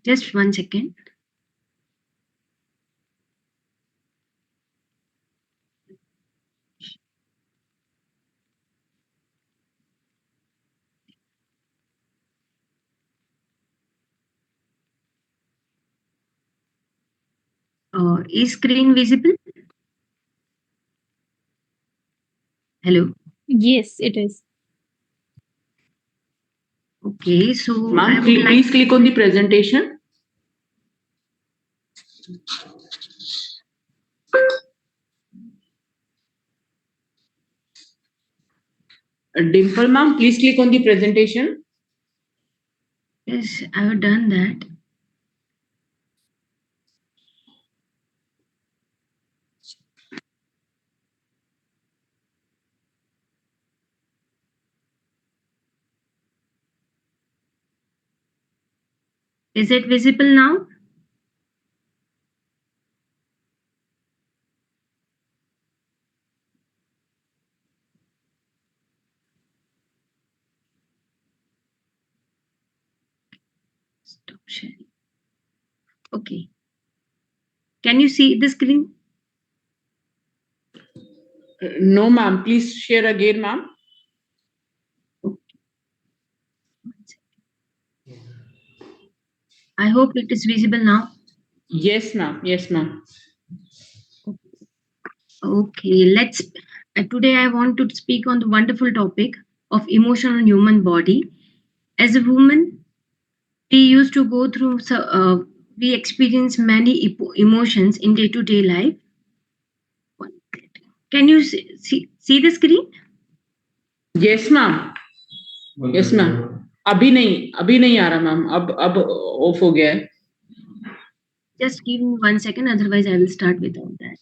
Just 1 second. Is screen visible? Hello. Yes, it is. Okay, so I Ma'am, would like. please click on the presentation. Dimple ma'am, please click on the presentation. Yes, I have done that. Is it visible now? Stop sharing. Okay. Can you see the screen? No, ma'am. Please share again, ma'am. I hope it is visible now. Yes, ma'am. Yes, ma'am. Okay, let's. Today, I want to speak on the wonderful topic of emotion on human body. As a woman, we used to go through. We experience many emotions in day-to-day life. Can you see the screen? Yes, ma'am. Yes, ma'am. अभी नहीं आ रहा ma'am अब of हो गया है. Just give me 1 second, otherwise I will start without that.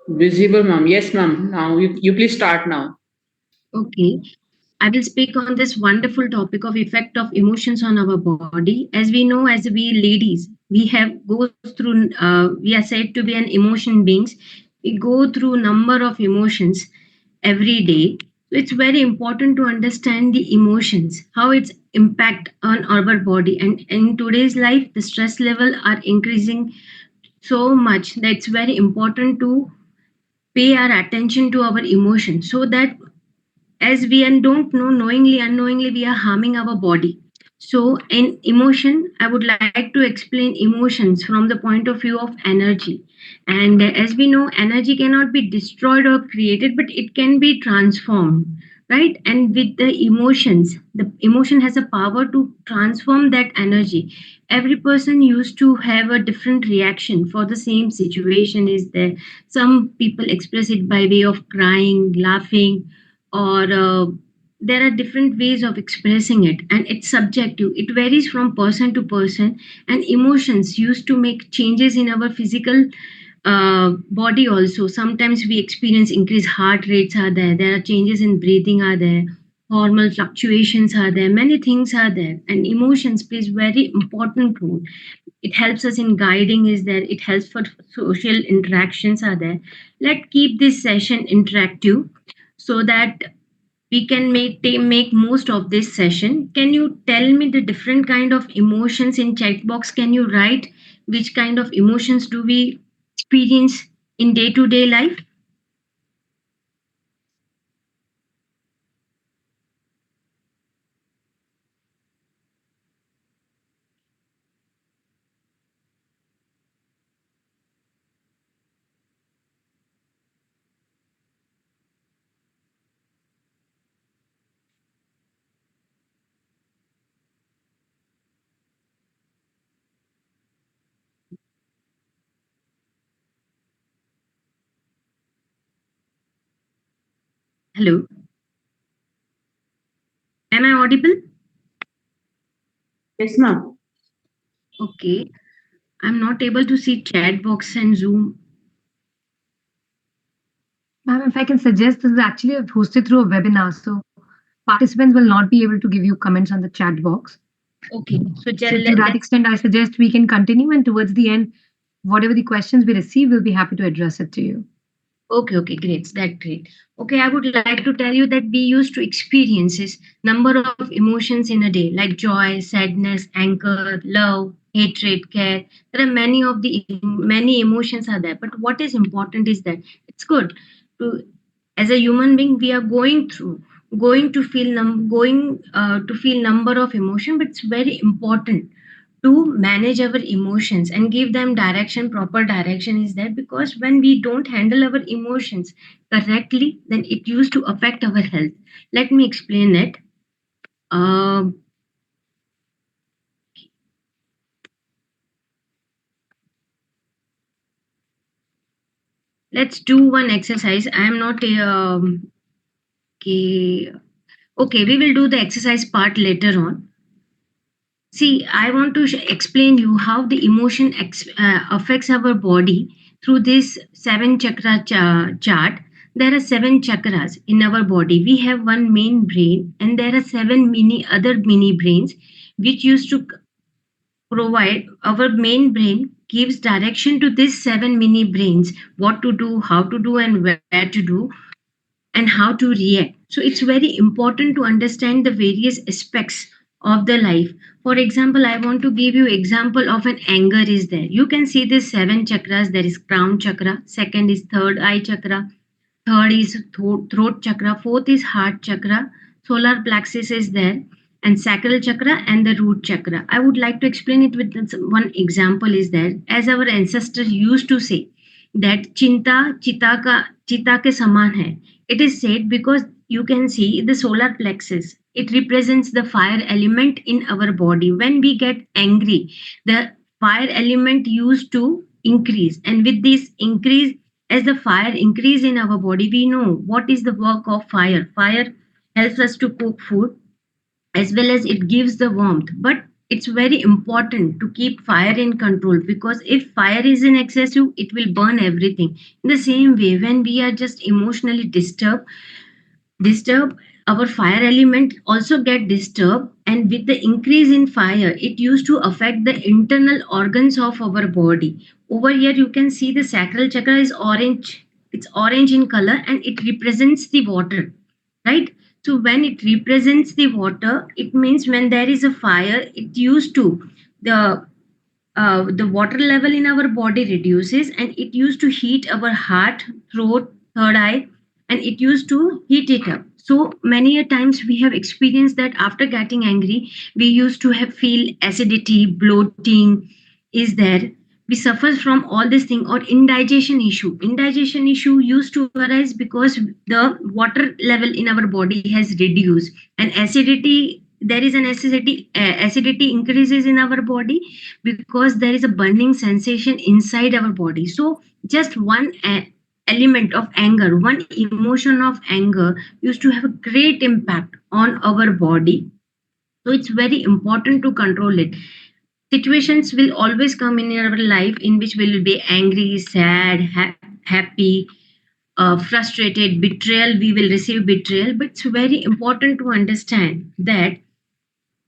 Visible, ma'am. Yes, ma'am. Now you please start now. Okay. I will speak on this wonderful topic of effect of emotions on our body. As we know, as we ladies, we have goes through. We are said to be an emotion beings. We go through number of emotions every day. So it's very important to understand the emotions, how it's impact on our body. And in today's life, the stress level are increasing so much that it's very important to pay our attention to our emotions so that as we don't know knowingly unknowingly we are harming our body. So in emotion I would like to explain emotions from the point of view of energy. And as we know energy cannot be destroyed or created but it can be transformed, right? And with the emotion has a power to transform that energy. Every person used to have a different reaction for the same situation is there. Some people express it by way of crying, laughing, or there are different ways of expressing it and it's subjective, it varies from person to person. And emotions used to make changes in our physical body also. Sometimes we experience increased heart rates are there are changes in breathing are there, hormonal fluctuations are there, many things are there, and emotions plays very important role. It helps us in guiding is there, it helps for social interactions are there. Let's keep this session interactive so that we can make most of this session. Can you tell me the different kind of emotions in chat box? Can you write which kind of emotions do we experience in day to day life? Hello, am I audible? Yes, ma'am. Okay, I'm not able to see chat box and Zoom. Ma'am, if I can suggest, this is actually hosted through a webinar, so participants will not be able to give you comments on the chat box. Okay, so So to that extent, I suggest we can continue, and towards the end, whatever the questions we receive, we'll be happy to address it to you. okay, great. That's great. Okay, I would like to tell you that we used to experiences number of emotions in a day, like joy, sadness, anger, love, hatred, care. There are many emotions are there. But what is important is that it's good to, as a human being, we are going to feel to feel number of emotion, but it's very important to manage our emotions and give them direction. Proper direction is there, because when we don't handle our emotions correctly, then it used to affect our health. Let me explain it. um, let's do one exercise. I am not okay. Okay, we will do the exercise part later on. See, I want to explain you how the emotion affects our body through this seven chakra chart. There are seven chakras in our body. We have one main brain, and there are seven mini brains, which used to provide. Our main brain gives direction to these seven mini brains, what to do, how to do, and where to do, and how to react. So it's very important to understand the various aspects of the life. For example, I want to give you example of an anger is there. You can see these seven chakras. There is crown chakra, second is third eye chakra, third is throat chakra, fourth is heart chakra, solar plexus is there, and sacral chakra and the root chakra. I would like to explain it with one example is there. As our ancestors used to say that chinta chita ke saman hai. It is said because you can see the solar plexus. It represents the fire element in our body. When we get angry, the fire element used to increase, and with this increase, as the fire increase in our body, we know what is the work of fire. Fire helps us to cook food, as well as it gives the warmth. But it's very important to keep fire in control, because if fire is in excessive, it will burn everything. In the same way, when we are just emotionally disturbed, our fire element also get disturbed, and with the increase in fire, it used to affect the internal organs of our body. Over here you can see the sacral chakra is orange. It's orange in color, and it represents the water, right? So when it represents the water, it means when there is a fire, it used to the the water level in our body reduces, and it used to heat our heart, throat, third eye, and it used to heat it up. So many a times we have experienced that after getting angry, we used to have feel acidity, bloating is there. We suffer from all this thing, or indigestion issue. Indigestion issue used to arise because the water level in our body has reduced, and acidity, there is an acidity increases in our body because there is a burning sensation inside our body. So just one element of anger, one emotion of anger used to have a great impact on our body. So it's very important to control it. Situations will always come in our life in which we will be angry, sad, happy, frustrated, betrayal. We will receive betrayal, but it's very important to understand that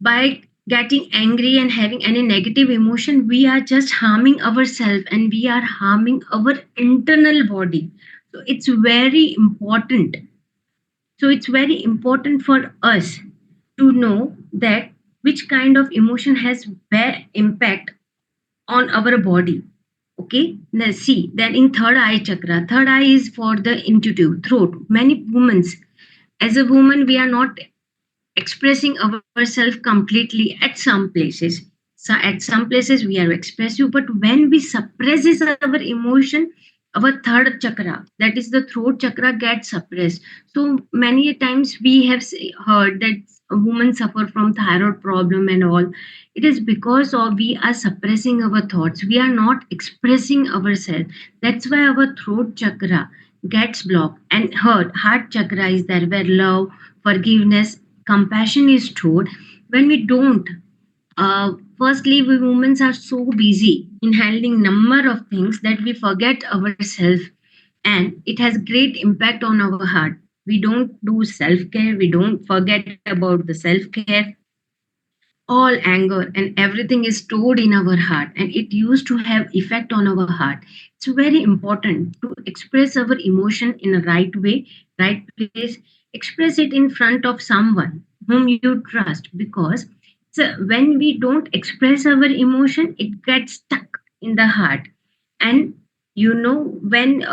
by getting angry and having any negative emotion, we are just harming ourselves, and we are harming our internal body. So it's very important. So it's very important for us to know that which kind of emotion has where impact on our body. Okay, now see, then in third eye chakra, third eye is for the intuitive throat. Many women, as a woman, we are not expressing ourselves completely at some places. So at some places we are expressive, but when we suppresses our emotion, our third chakra, that is the throat chakra, gets suppressed. So many times we have heard that women suffer from thyroid problem and all. It is because of we are suppressing our thoughts, we are not expressing ourselves. That's why our throat chakra gets blocked. And heart chakra is there where love, forgiveness, compassion is stored. When we don't, firstly, we women are so busy in handling number of things that we forget ourselves, and it has great impact on our heart. We don't do self care, we don't forget about the self care. All anger and everything is stored in our heart, and it used to have effect on our heart. It's very important to express our emotion in a right way, right place. Express it in front of someone whom you trust, because when we don't express our emotion, it gets stuck in the heart. And when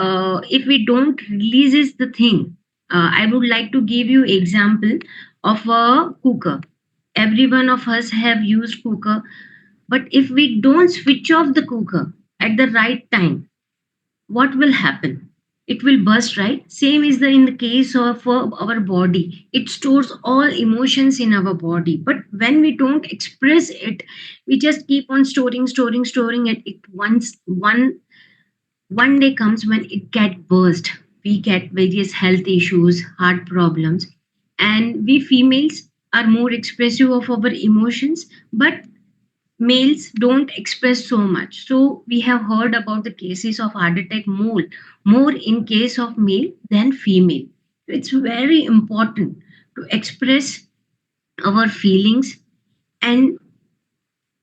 if we don't releases the thing, I would like to give you example of a cooker. Every one of us have used cooker, but if we don't switch off the cooker at the right time, what will happen? It will burst, right? Same is the in the case of our body. It stores all emotions in our body, but when we don't express it, we just keep on storing it. It once one day comes when it get burst. We get various health issues, heart problems, and we females are more expressive of our emotions, but males don't express so much. So we have heard about the cases of heart attack more in case of male than female. So it's very important to express our feelings. And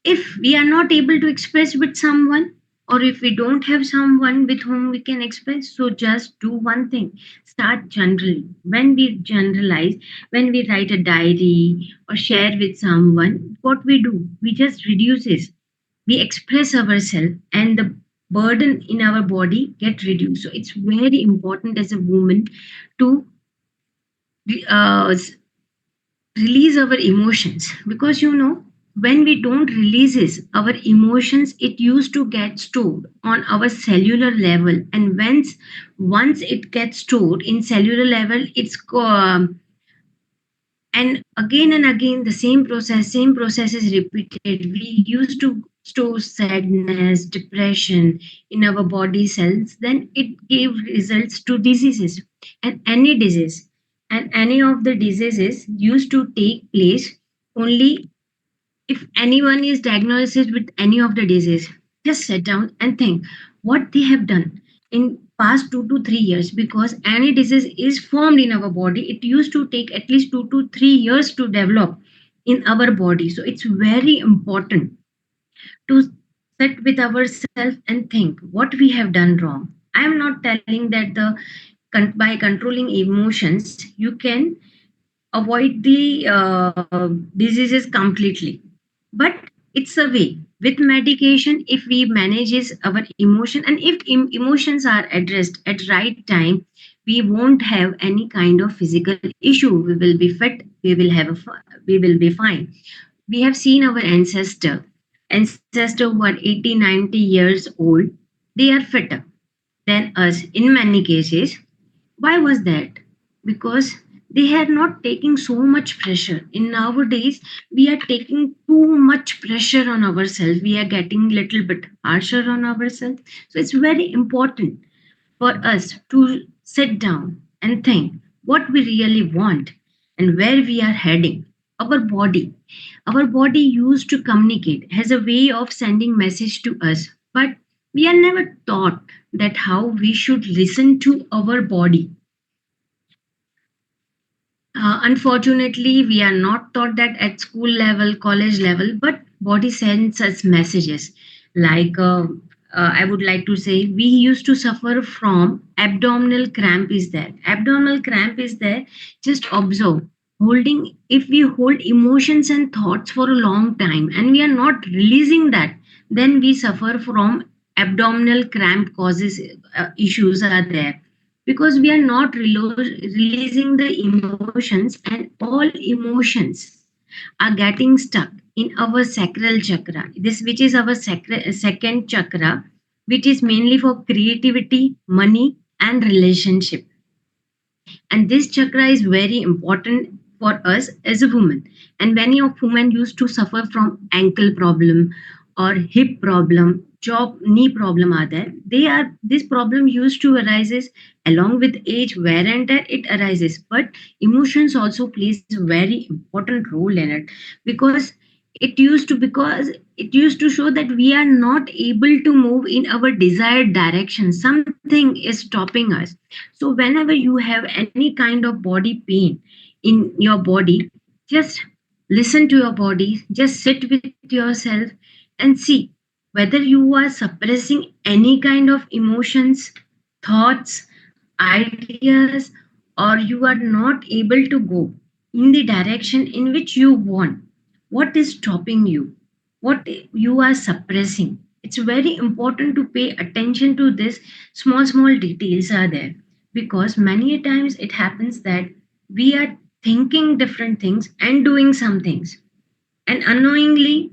if we are not able to express with someone, or if we don't have someone with whom we can express, so just do one thing: start generally. When we generalize, when we write a diary or share with someone, what we do, we just reduces, we express ourselves, and the burden in our body get reduced. So it's very important as a woman to uh, release our emotions, because when we don't releases our emotions, it used to get stored on our cellular level. And once it gets stored in cellular level, and again the same process is repeated. We used to store sadness, depression in our body cells, then it gave results to diseases. And any of the diseases used to take place only if anyone is diagnosed with any of the disease. Just sit down and think what they have done in past 2 to 3 years, because any disease is formed in our body, it used to take at least 2 to 3 years to develop in our body. So it's very important to sit with ourselves and think what we have done wrong. I am not telling that by controlling emotions you can avoid the diseases completely, but it's a way. With medication, if we manages our emotion, and if emotions are addressed at right time, we won't have any kind of physical issue. We will be fit, we will be fine. We have seen our ancestor who are 80, 90 years old, they are fitter than us in many cases. Why was that? Because they had not taken so much pressure. In nowadays, we are taking too much pressure on ourselves. We are getting little bit harsher on ourselves. So it's very important for us to sit down and think what we really want and where we are heading. Our body, our body used to communicate, has a way of sending message to us, but we are never taught that how we should listen to our body. Unfortunately, we are not taught that at school level, college level, but body sends us messages. Like, I would like to say, we used to suffer from abdominal cramp is there. Abdominal cramp is there. Just observe. If we hold emotions and thoughts for a long time and we are not releasing that, then we suffer from abdominal cramp causes issues are there, because we are not releasing the emotions, and all emotions are getting stuck in our sacral chakra, this which is our second chakra, which is mainly for creativity, money, and relationship. And this chakra is very important for us as a woman. And many of women used to suffer from ankle problem or hip problem, job knee problem are there. They are this problem used to arises along with age, wear and tear it arises. But emotions also plays a very important role in it, because it used to show that we are not able to move in our desired direction. Something is stopping us. So whenever you have any kind of body pain in your body, just listen to your body, just sit with yourself and see whether you are suppressing any kind of emotions, thoughts, ideas, or you are not able to go in the direction in which you want. What is stopping you? What you are suppressing? It's very important to pay attention to this. Small details are there, because many times it happens that we are thinking different things and doing some things, and unknowingly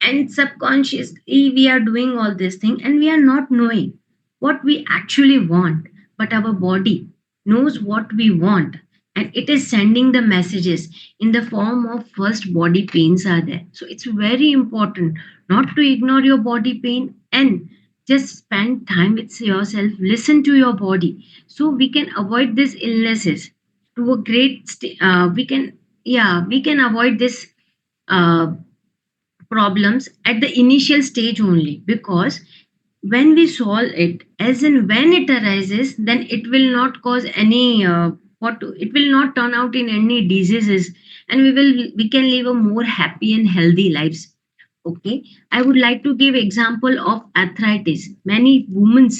and subconsciously we are doing all this thing, and we are not knowing what we actually want. But our body knows what we want, and it is sending the messages in the form of first body pains are there. So it's very important not to ignore your body pain, and just spend time with yourself, listen to your body, so we can avoid these illnesses to a we can, yeah, we can avoid this uh, problems at the initial stage only, because when we solve it as and when it arises, then it will not cause any it will not turn out in any diseases, and we can live a more happy and healthy lives. Okay, I would like to give example of arthritis. Many women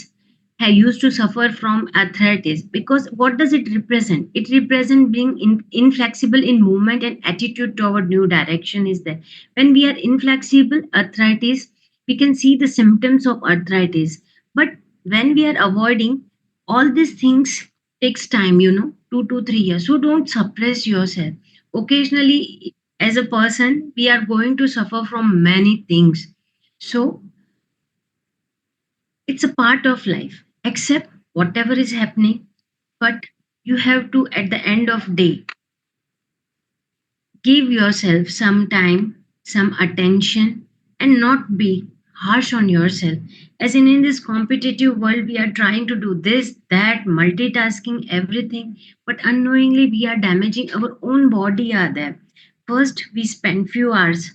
have used to suffer from arthritis, because what does it represent? It represents being inflexible in movement, and attitude toward new direction is there. When we are inflexible, arthritis, we can see the symptoms of arthritis. But when we are avoiding all these things, takes time, 2 to 3 years. So don't suppress yourself. Occasionally, as a person, we are going to suffer from many things. So it's a part of life. Accept whatever is happening, but you have to, at the end of day, give yourself some time, some attention, and not be harsh on yourself. As in this competitive world, we are trying to do this, that, multitasking, everything, but unknowingly we are damaging our own body. Are there? First, we spend few hours,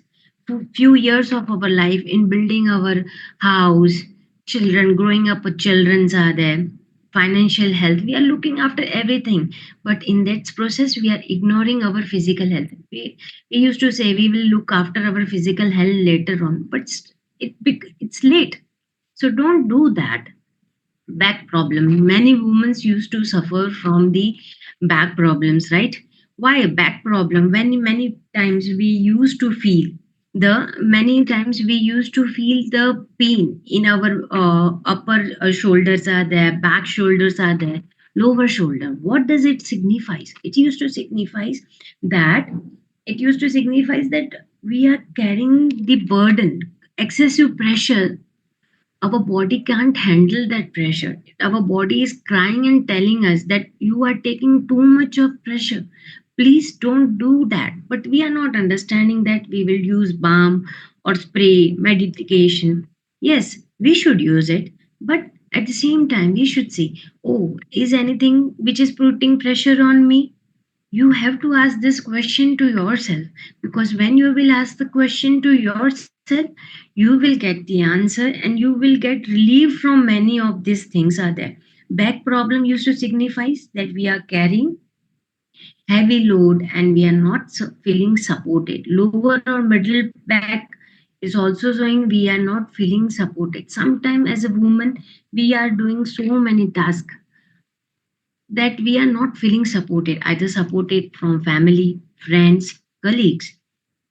few years of our life in building our house, children growing up with children's are there, financial health. We are looking after everything, but in that process we are ignoring our physical health. We used to say we will look after our physical health later on, but it's late. So don't do that. Back problem, many women used to suffer from the back problems, right? Why back problem? When many times we used to feel the pain in our upper shoulders are there, back shoulders are there, lower shoulder. What does it signifies? That it used to signifies that we are carrying the burden, excessive pressure. Our body can't handle that pressure. Our body is crying and telling us that you are taking too much of pressure. Please don't do that. But we are not understanding that we will use balm or spray, medication. Yes, we should use it. But at the same time, we should see, oh, is anything which is putting pressure on me? You have to ask this question to yourself, because when you will ask the question to yourself, you will get the answer, and you will get relief from many of these things are there. Back problem used to signify that we are carrying heavy load and we are not feeling supported. Lower or middle back is also showing we are not feeling supported. Sometimes as a woman, we are doing so many tasks that we are not feeling supported, either supported from family, friends, colleagues.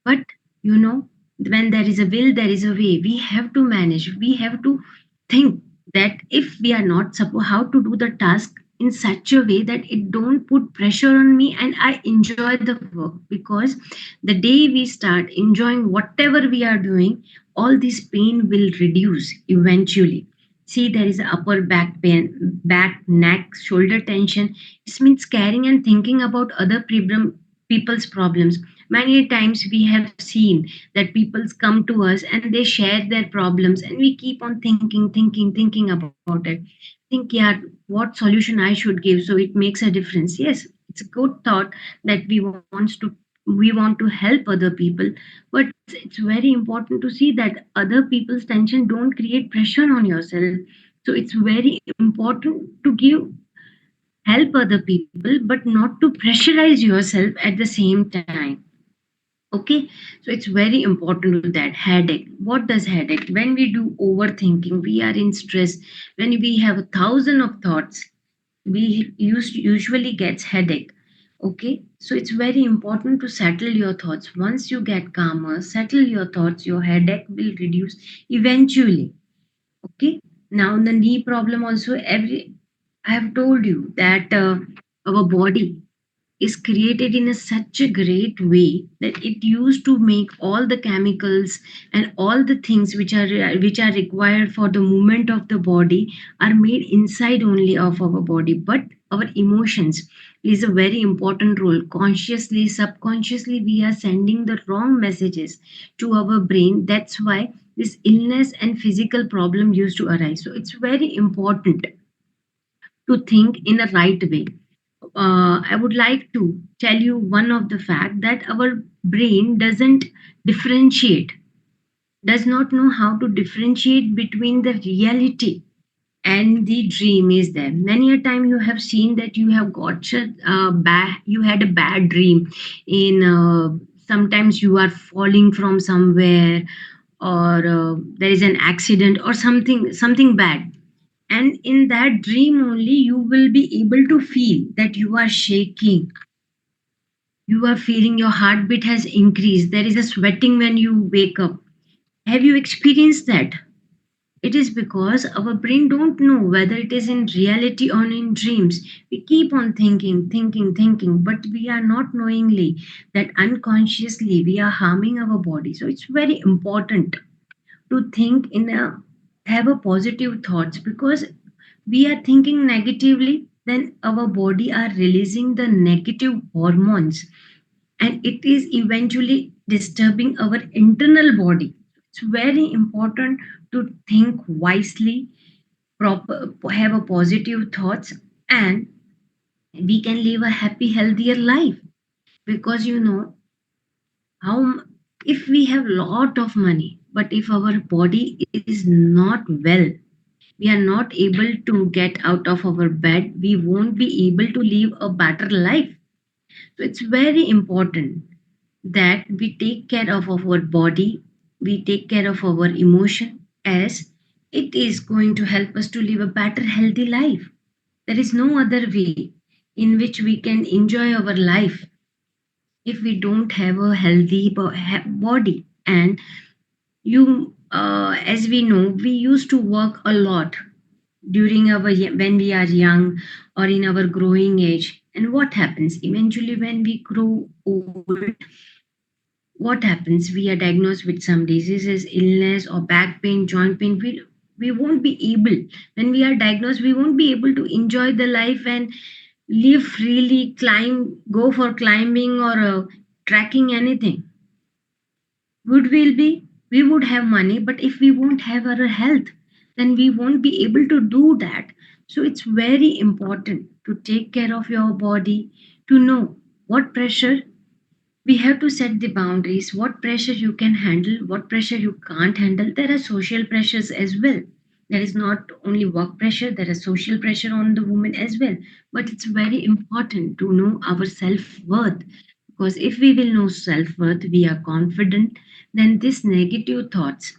But when there is a will, there is a way. We have to manage. We have to think that if we are not supposed how to do the task in such a way that it don't put pressure on me and I enjoy the work, because the day we start enjoying whatever we are doing, all this pain will reduce eventually. See, there is upper back pain, back, neck, shoulder tension. It means caring and thinking about other people's problems. Many times we have seen that people come to us and they share their problems, and we keep on thinking about it. Think, yeah, what solution I should give so it makes a difference. Yes, it's a good thought that we want to help other people, but it's very important to see that other people's tension don't create pressure on yourself. So it's very important to give help other people, but not to pressurize yourself at the same time. Okay, so it's very important to that. Headache, what does headache? When we do overthinking, we are in stress, when we have a thousand of thoughts, usually gets headache. Okay, so it's very important to settle your thoughts. Once you get calmer, settle your thoughts, your headache will reduce eventually. Okay, now the knee problem also, every I have told you that our body is created in a such a great way that it used to make all the chemicals and all the things which are required for the movement of the body are made inside only of our body. But our emotions plays a very important role. Consciously, subconsciously, we are sending the wrong messages to our brain. That's why this illness and physical problem used to arise. So it's very important to think in a right way. I would like to tell you one of the fact that our brain does not know how to differentiate between the reality and the dream is there. Many a time you have seen that you have got you had a bad dream in sometimes you are falling from somewhere, or there is an accident or something bad, and in that dream only you will be able to feel that you are shaking, you are feeling your heartbeat has increased, there is a sweating when you wake up. Have you experienced that? It is because our brain don't know whether it is in reality or in dreams. We keep on thinking, but we are not knowingly that unconsciously we are harming our body. So it's very important to think in a have a positive thoughts, because we are thinking negatively, then our body are releasing the negative hormones, and it is eventually disturbing our internal body. It's very important to think wisely, proper, have a positive thoughts, and we can live a happy, healthier life. Because how if we have lot of money, but if our body is not well, we are not able to get out of our bed, we won't be able to live a better life. So it's very important that we take care of our body, we take care of our emotion, as it is going to help us to live a better, healthy life. There is no other way in which we can enjoy our life if we don't have a healthy body. And as we know, we used to work a lot during when we are young or in our growing age. And what happens eventually when we grow old? What happens? We are diagnosed with some diseases, illness, or back pain, joint pain. We won't be able, when we are diagnosed, we won't be able to enjoy the life and live freely, go for climbing or tracking anything. Would we would have money, but if we won't have our health, then we won't be able to do that. So it's very important to take care of your body, to know what pressure we have to set the boundaries, what pressure you can handle, what pressure you can't handle. There are social pressures as well. There is not only work pressure, there is social pressure on the woman as well. But it's very important to know our self-worth, because if we will know self-worth, we are confident, then these negative thoughts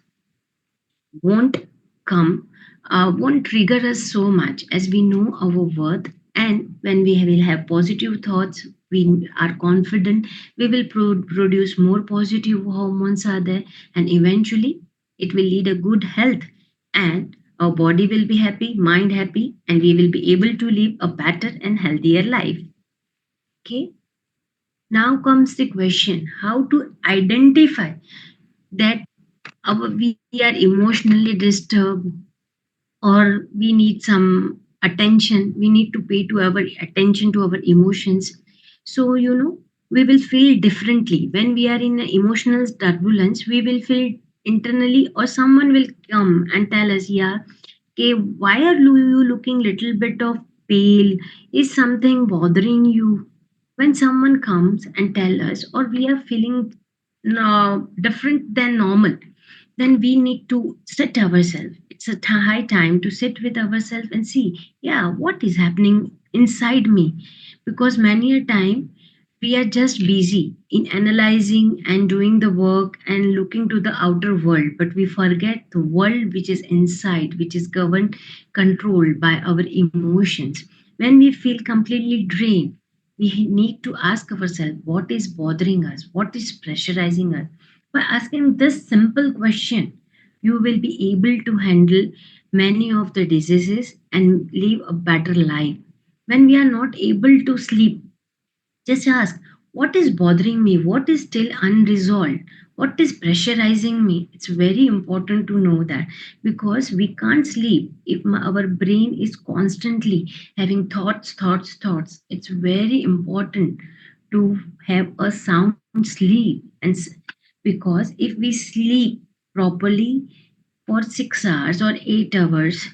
won't come, won't trigger us so much, as we know our worth. And when we will have positive thoughts, we are confident, we will produce more positive hormones are there, and eventually it will lead a good health. And our body will be happy, mind happy, and we will be able to live a better and healthier life. Okay. Now comes the question how to identify that we are emotionally disturbed or we need some attention, we need to pay to our attention to our emotions. So we will feel differently when we are in a emotional turbulence. We will feel internally, or someone will come and tell us, yeah, okay, why are you looking little bit of pale? Is something bothering you? When someone comes and tell us, or we are feeling different than normal, then we need to sit ourselves. It's a high time to sit with ourselves and see, yeah, what is happening inside me? Because many a time we are just busy in analyzing and doing the work and looking to the outer world, but we forget the world which is inside, which is governed, controlled by our emotions. When we feel completely drained, we need to ask ourselves what is bothering us, what is pressurizing us. By asking this simple question, you will be able to handle many of the diseases and live a better life. When we are not able to sleep, just ask, what is bothering me? What is still unresolved? What is pressurizing me? It's very important to know that, because we can't sleep if our brain is constantly having thoughts, thoughts, thoughts. It's very important to have a sound sleep, because if we sleep properly for 6 hours or 8 hours,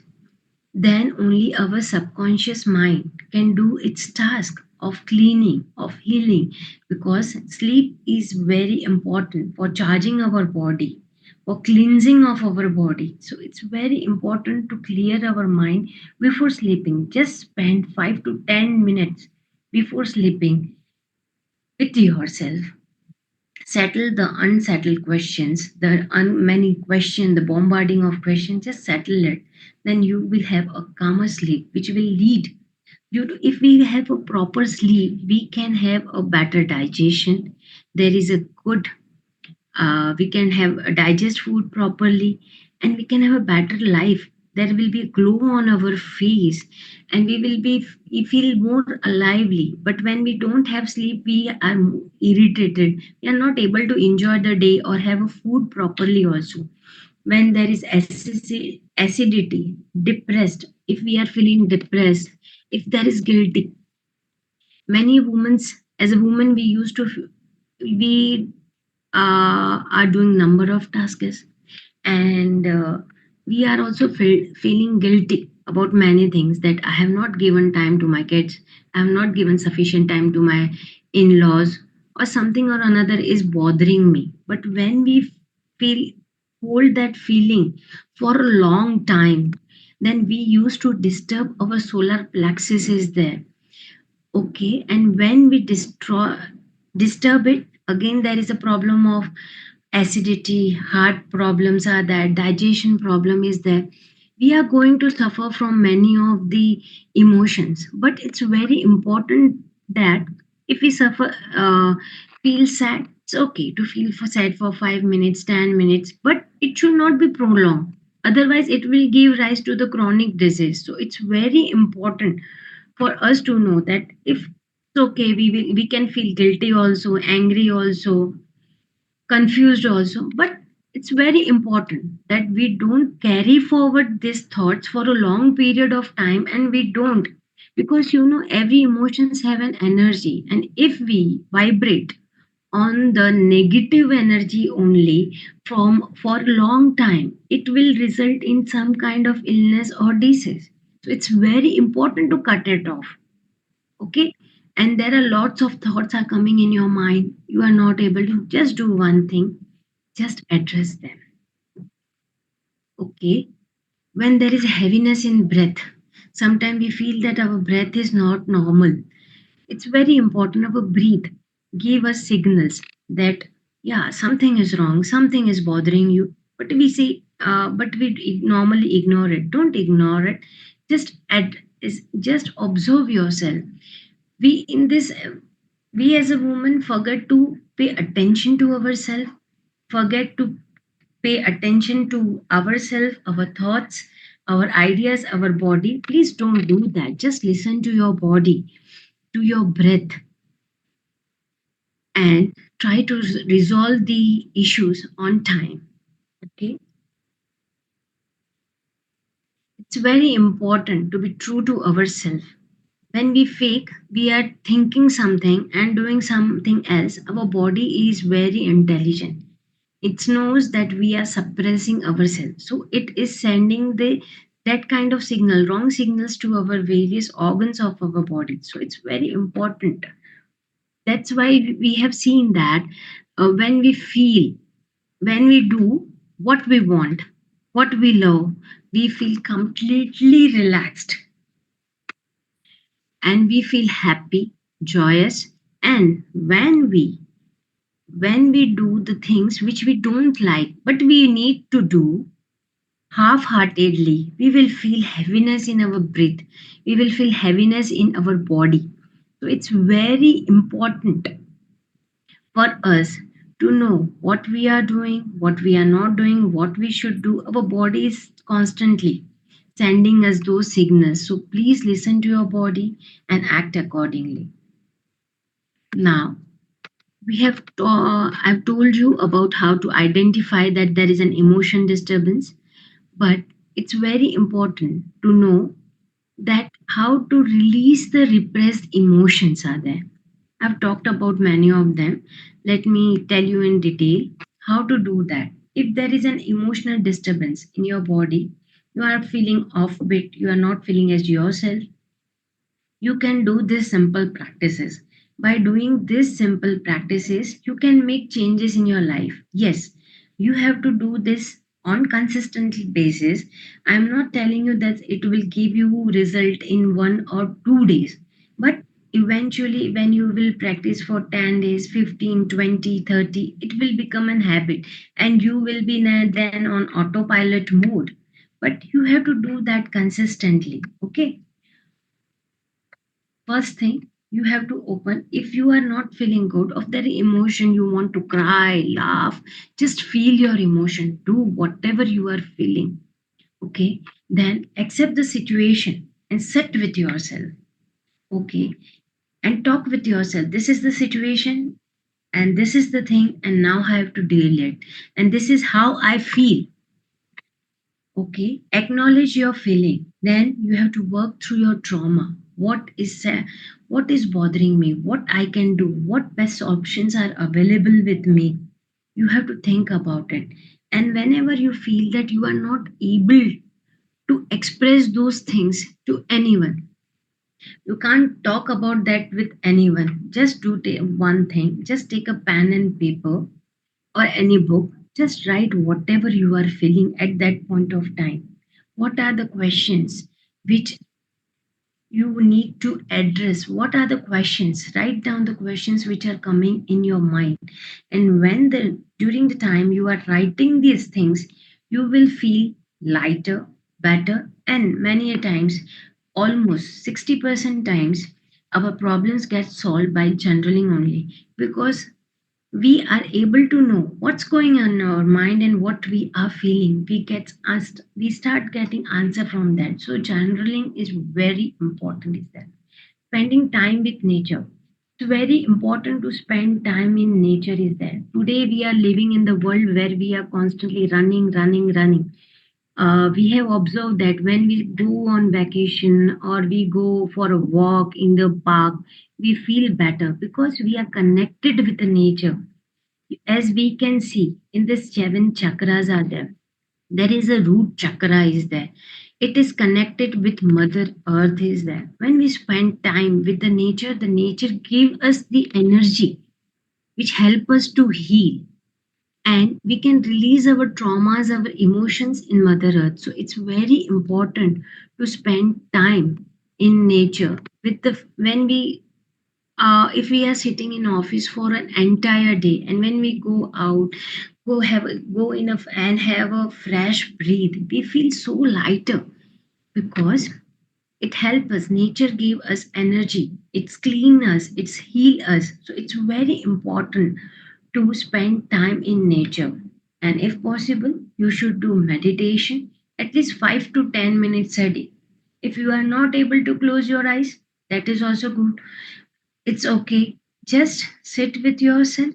then only our subconscious mind can do its task of cleaning, of healing, because sleep is very important for charging our body, for cleansing of our body. So it's very important to clear our mind before sleeping. Just spend 5 to 10 minutes before sleeping with yourself. Settle the unsettled questions, the many questions, the bombarding of questions, just settle it. Then you will have a calmer sleep, which will lead you to, if we have a proper sleep, we can have a better digestion. There is a good, we can have digest food properly, and we can have a better life. There will be a glow on our face, and we feel more lively. But when we don't have sleep, we are irritated, we are not able to enjoy the day or have a food properly also. When there is acidity, depressed, if we are feeling depressed, if there is guilty, many women, as a woman, we used to we are doing number of tasks, and we are also feeling guilty about many things, that I have not given time to my kids, I have not given sufficient time to my in-laws, or something or another is bothering me. But when we feel hold that feeling for a long time, then we used to disturb our solar plexus is there. Okay, and when we disturb it, again there is a problem of acidity, heart problems are there, digestion problem is there. We are going to suffer from many of the emotions. But it's very important that if we suffer, feel sad, it's okay to feel for sad for 5 minutes, 10 minutes, but it should not be prolonged. Otherwise, it will give rise to the chronic disease. So it's very important for us to know that if it's okay, we can feel guilty also, angry also, confused also, but it's very important that we don't carry forward these thoughts for a long period of time, and we don't, because every emotions have an energy, and if we vibrate on the negative energy only from for a long time, it will result in some kind of illness or disease. So it's very important to cut it off. Okay, and there are lots of thoughts are coming in your mind, you are not able to just do one thing, just address them. Okay, when there is heaviness in breath, sometimes we feel that our breath is not normal. It's very important our breathe give us signals that, yeah, something is wrong, something is bothering you. But we say, but we normally ignore it. Don't ignore it, just just observe yourself. We in this we as a woman forget to pay attention to ourselves, forget to pay attention to ourselves, our thoughts, our ideas, our body. Please don't do that. Just listen to your body, to your breath, and try to resolve the issues on time. Okay, it's very important to be true to ourselves. When we fake, we are thinking something and doing something else. Our body is very intelligent. It knows that we are suppressing ourselves. So it is sending the that kind of signal, wrong signals to our various organs of our body. So it's very important. That's why we have seen that when we feel, when we do what we want, what we love, we feel completely relaxed and we feel happy, joyous. And when we do the things which we don't like but we need to do half-heartedly, we will feel heaviness in our breath, we will feel heaviness in our body. So it's very important for us to know what we are doing, what we are not doing, what we should do. Our body is constantly sending us those signals. So please listen to your body and act accordingly. Now, I've told you about how to identify that there is an emotion disturbance, but it's very important to know that how to release the repressed emotions are there. I've talked about many of them. Let me tell you in detail how to do that. If there is an emotional disturbance in your body, you are feeling offbeat, you are not feeling as yourself, you can do these simple practices. By doing these simple practices, you can make changes in your life. Yes, you have to do this on consistent basis. I'm not telling you that it will give you result in 1 or 2 days, but eventually when you will practice for 10 days, 15, 20, 30, it will become an habit and you will be then on autopilot mode. But you have to do that consistently. Okay, first thing, you have to open. If you are not feeling good of that emotion, you want to cry, laugh, just feel your emotion, do whatever you are feeling. Okay, then accept the situation and sit with yourself. Okay, and talk with yourself. This is the situation and this is the thing, and now I have to deal it, and this is how I feel. Okay, acknowledge your feeling. Then you have to work through your trauma. What is bothering me? What I can do? What best options are available with me? You have to think about it. And whenever you feel that you are not able to express those things to anyone, you can't talk about that with anyone. Just do one thing. Just take a pen and paper or any book, just write whatever you are feeling at that point of time. What are the questions which you need to address? What are the questions? Write down the questions which are coming in your mind. And when the during the time you are writing these things, you will feel lighter, better, and many a times, almost 60% times, our problems get solved by journaling only because we are able to know what's going on in our mind and what we are feeling. We start getting answer from that. So journaling is very important. Is that spending time with nature? It's very important to spend time in nature. Is there today we are living in the world where we are constantly running. We have observed that when we go on vacation or we go for a walk in the park, we feel better because we are connected with the nature. As we can see in the seven chakras are there, there is a root chakra is there. It is connected with mother earth is there. When we spend time with the nature give us the energy which help us to heal, and we can release our traumas, our emotions in mother earth. So it's very important to spend time in nature with the when we if we are sitting in office for an entire day and when we go out, go enough and have a fresh breathe, we feel so lighter because it helps us. Nature give us energy, it's clean us, it's heal us. So it's very important to spend time in nature. And if possible, you should do meditation at least 5 to 10 minutes a day. If you are not able to close your eyes, that is also good. It's okay. Just sit with yourself,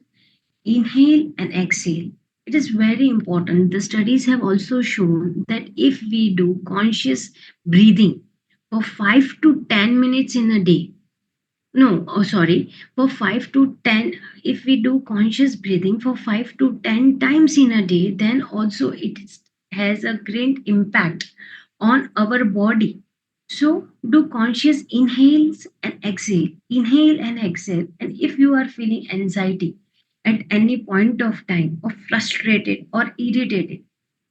inhale and exhale. It is very important. The studies have also shown that if we do conscious breathing for 5 to 10 minutes in a day, no, oh sorry, for 5 to 10, if we do conscious breathing for 5 to 10 times in a day, then also has a great impact on our body. So do conscious inhales and exhale, inhale and exhale. And if you are feeling anxiety at any point of time, or frustrated or irritated,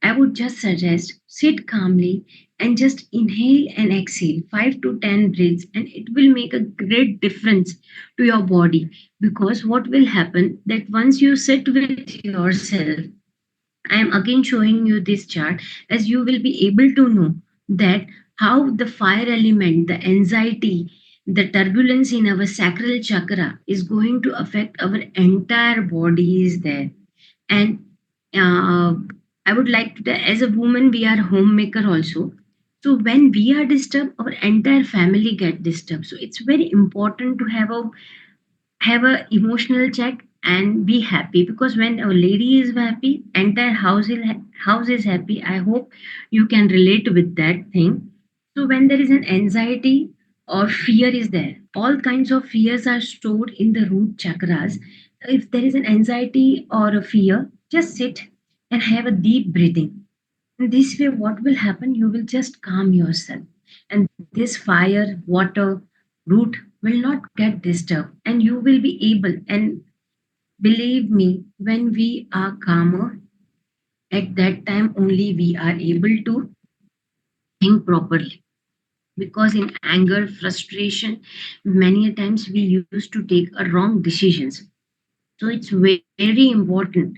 I would just suggest sit calmly and just inhale and exhale 5 to 10 breaths, and it will make a great difference to your body. Because what will happen that once you sit with yourself, I am again showing you this chart, as you will be able to know that how the fire element, the anxiety, the turbulence in our sacral chakra is going to affect our entire body is there. And uh, I would like to, as a woman, we are homemaker also. So when we are disturbed, our entire family get disturbed. So it's very important to have a emotional check and be happy, because when a lady is happy, entire house is happy. I hope you can relate with that thing. So when there is an anxiety or fear is there, all kinds of fears are stored in the root chakras. If there is an anxiety or a fear, just sit and have a deep breathing. In this way, what will happen? You will just calm yourself. And this fire, water, root will not get disturbed. And you will be able, and believe me, when we are calmer, at that time only we are able to think properly. Because in anger, frustration, many a times we used to take a wrong decisions. So it's very important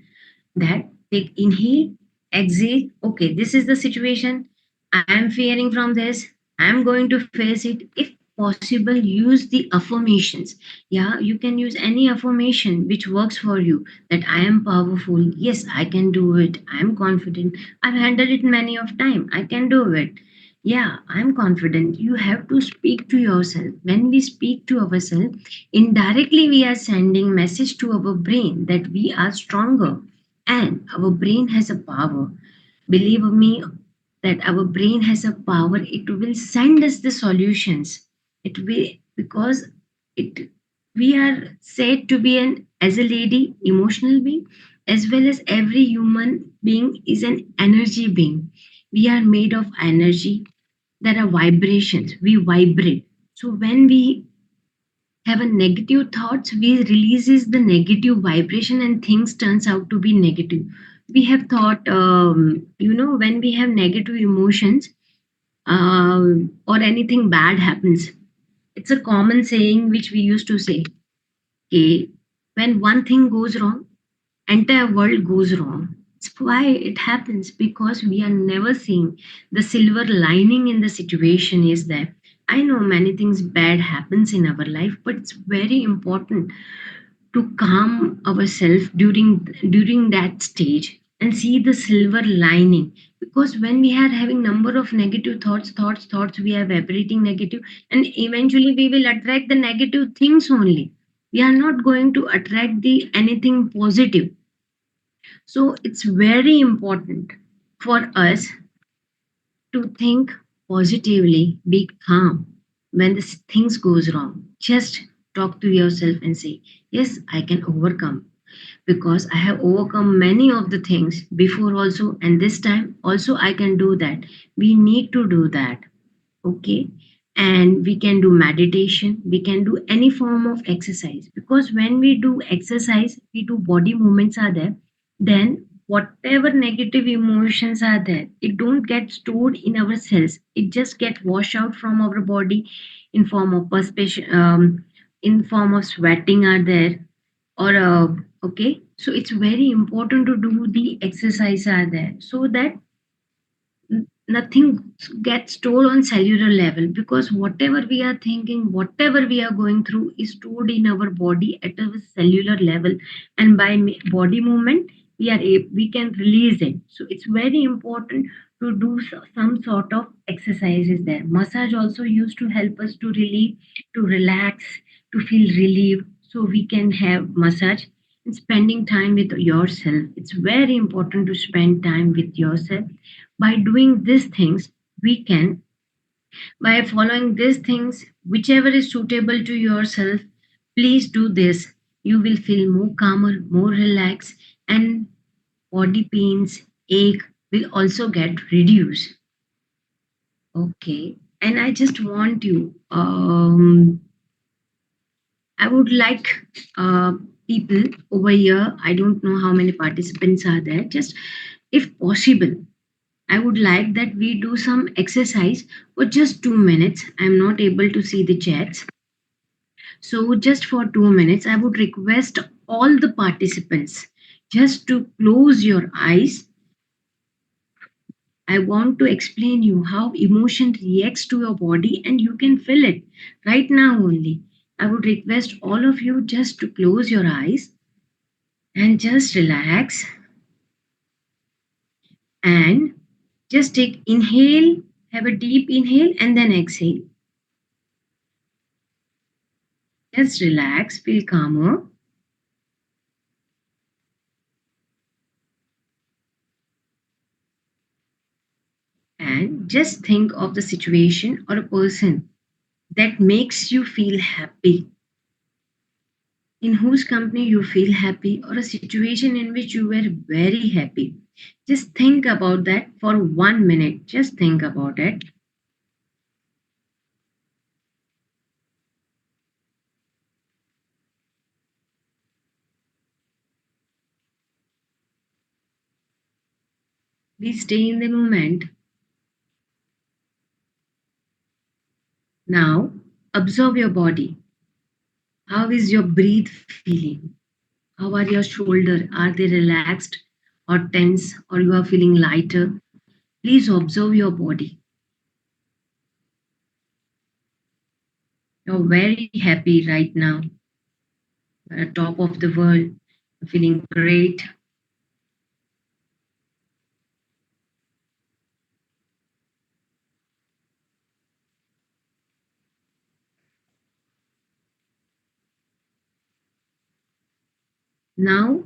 that take inhale, exhale. Okay, this is the situation. I am fearing from this. I am going to face it. If possible, use the affirmations. Yeah, you can use any affirmation which works for you, that I am powerful. Yes, I can do it. I am confident. I've handled it many of time. I can do it. Yeah, I'm confident. You have to speak to yourself. When we speak to ourselves, indirectly we are sending message to our brain that we are stronger, and our brain has a power. Believe me, that our brain has a power. It will send us the solutions. It will, because it we are said to be an, as a lady, emotional being, as well as every human being is an energy being. We are made of energy. There are vibrations. We vibrate. So when we have a negative thoughts, we releases the negative vibration and things turns out to be negative. We have thought, when we have negative emotions, or anything bad happens, it's a common saying which we used to say, okay, when one thing goes wrong, entire world goes wrong. It's why it happens, because we are never seeing the silver lining in the situation is there. I know many things bad happens in our life, but it's very important to calm ourselves during that stage and see the silver lining. Because when we are having number of negative thoughts, we are vibrating negative, and eventually we will attract the negative things only. We are not going to attract the anything positive. So it's very important for us to think positively, be calm when things goes wrong. Just talk to yourself and say, yes, I can overcome, because I have overcome many of the things before also, and this time also I can do that. We need to do that. Okay. And we can do meditation, we can do any form of exercise, because when we do exercise, we do body movements are there, then whatever negative emotions are there, it don't get stored in our cells, it just get washed out from our body in form of perspiration, in form of sweating are there, or okay. So it's very important to do the exercise are there, so that nothing gets stored on cellular level. Because whatever we are thinking, whatever we are going through is stored in our body at a cellular level, and by body movement we can release it. So it's very important to do some sort of exercises there. Massage also used to help us to relieve, to relax, to feel relief. So we can have massage and spending time with yourself. It's very important to spend time with yourself. By doing these things, we can, by following these things, whichever is suitable to yourself, please do this. You will feel more calmer, more relaxed, and body pains, ache will also get reduced. Okay. And I just want you, I would like people over here, I don't know how many participants are there, just if possible, I would like that we do some exercise for just 2 minutes. I'm not able to see the chats. So, just for 2 minutes, I would request all the participants just to close your eyes. I want to explain you how emotion reacts to your body and you can feel it right now only. I would request all of you just to close your eyes and just relax and just take inhale, have a deep inhale and then exhale. Just relax, feel calmer and just think of the situation or a person that makes you feel happy, in whose company you feel happy, or a situation in which you were very happy. Just think about that for 1 minute. Just think about it. Please stay in the moment. Now, observe your body. How is your breath feeling? How are your shoulders? Are they relaxed or tense, or you are feeling lighter? Please observe your body. You're very happy right now. You're at top of the world. You're feeling great. Now,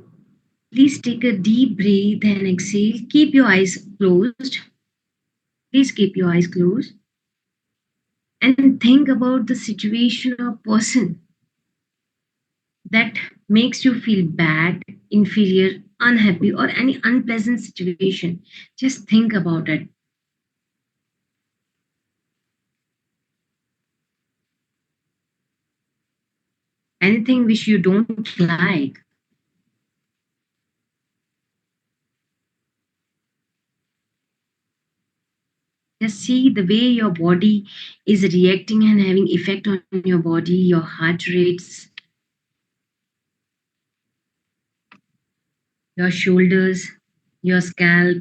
please take a deep breath and exhale. Keep your eyes closed. Please keep your eyes closed and think about the situation or person that makes you feel bad, inferior, unhappy, or any unpleasant situation. Just think about it. Anything which you don't like. Just see the way your body is reacting and having effect on your body, your heart rates, your shoulders, your scalp.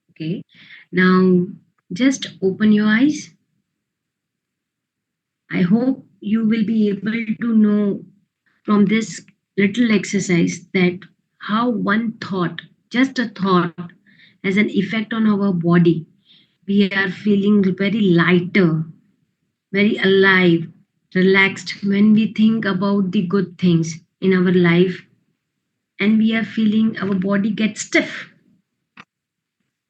Okay. Now just open your eyes. I hope you will be able to know from this little exercise that how one thought, just a thought, has an effect on our body. We are feeling very lighter, very alive, relaxed when we think about the good things in our life, and we are feeling our body get stiff.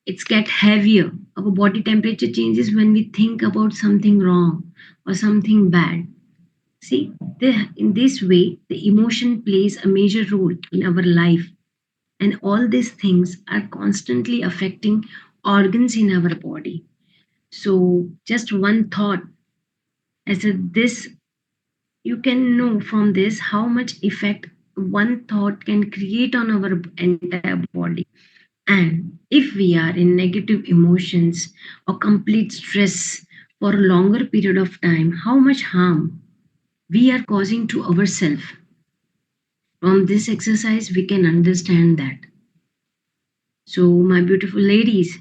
It's get heavier. Our body temperature changes when we think about something wrong or something bad. See, in this way, the emotion plays a major role in our life, and all these things are constantly affecting organs in our body. So, just one thought, as a, this, you can know from this how much effect one thought can create on our entire body. And if we are in negative emotions or complete stress for a longer period of time, how much harm we are causing to ourselves. From this exercise, we can understand that. So, my beautiful ladies,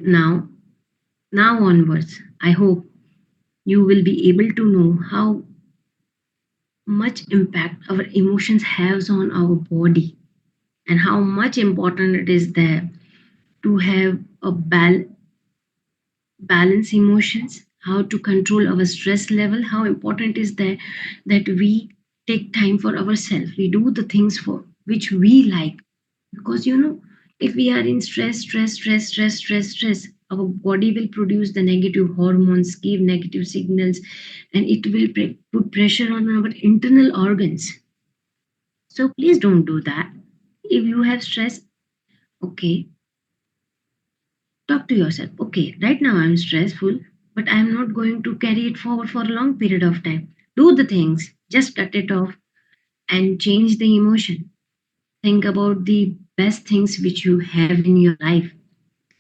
Now, onwards, I hope you will be able to know how much impact our emotions has on our body and how much important it is there to have a balance emotions, how to control our stress level, how important is that we take time for ourselves, we do the things for which we like. Because if we are in stress, our body will produce the negative hormones, give negative signals, and it will put pressure on our internal organs. So please don't do that. If you have stress, okay, talk to yourself. Okay, right now I'm stressful, but I'm not going to carry it forward for a long period of time. Do the things, just cut it off and change the emotion. Think about the best things which you have in your life.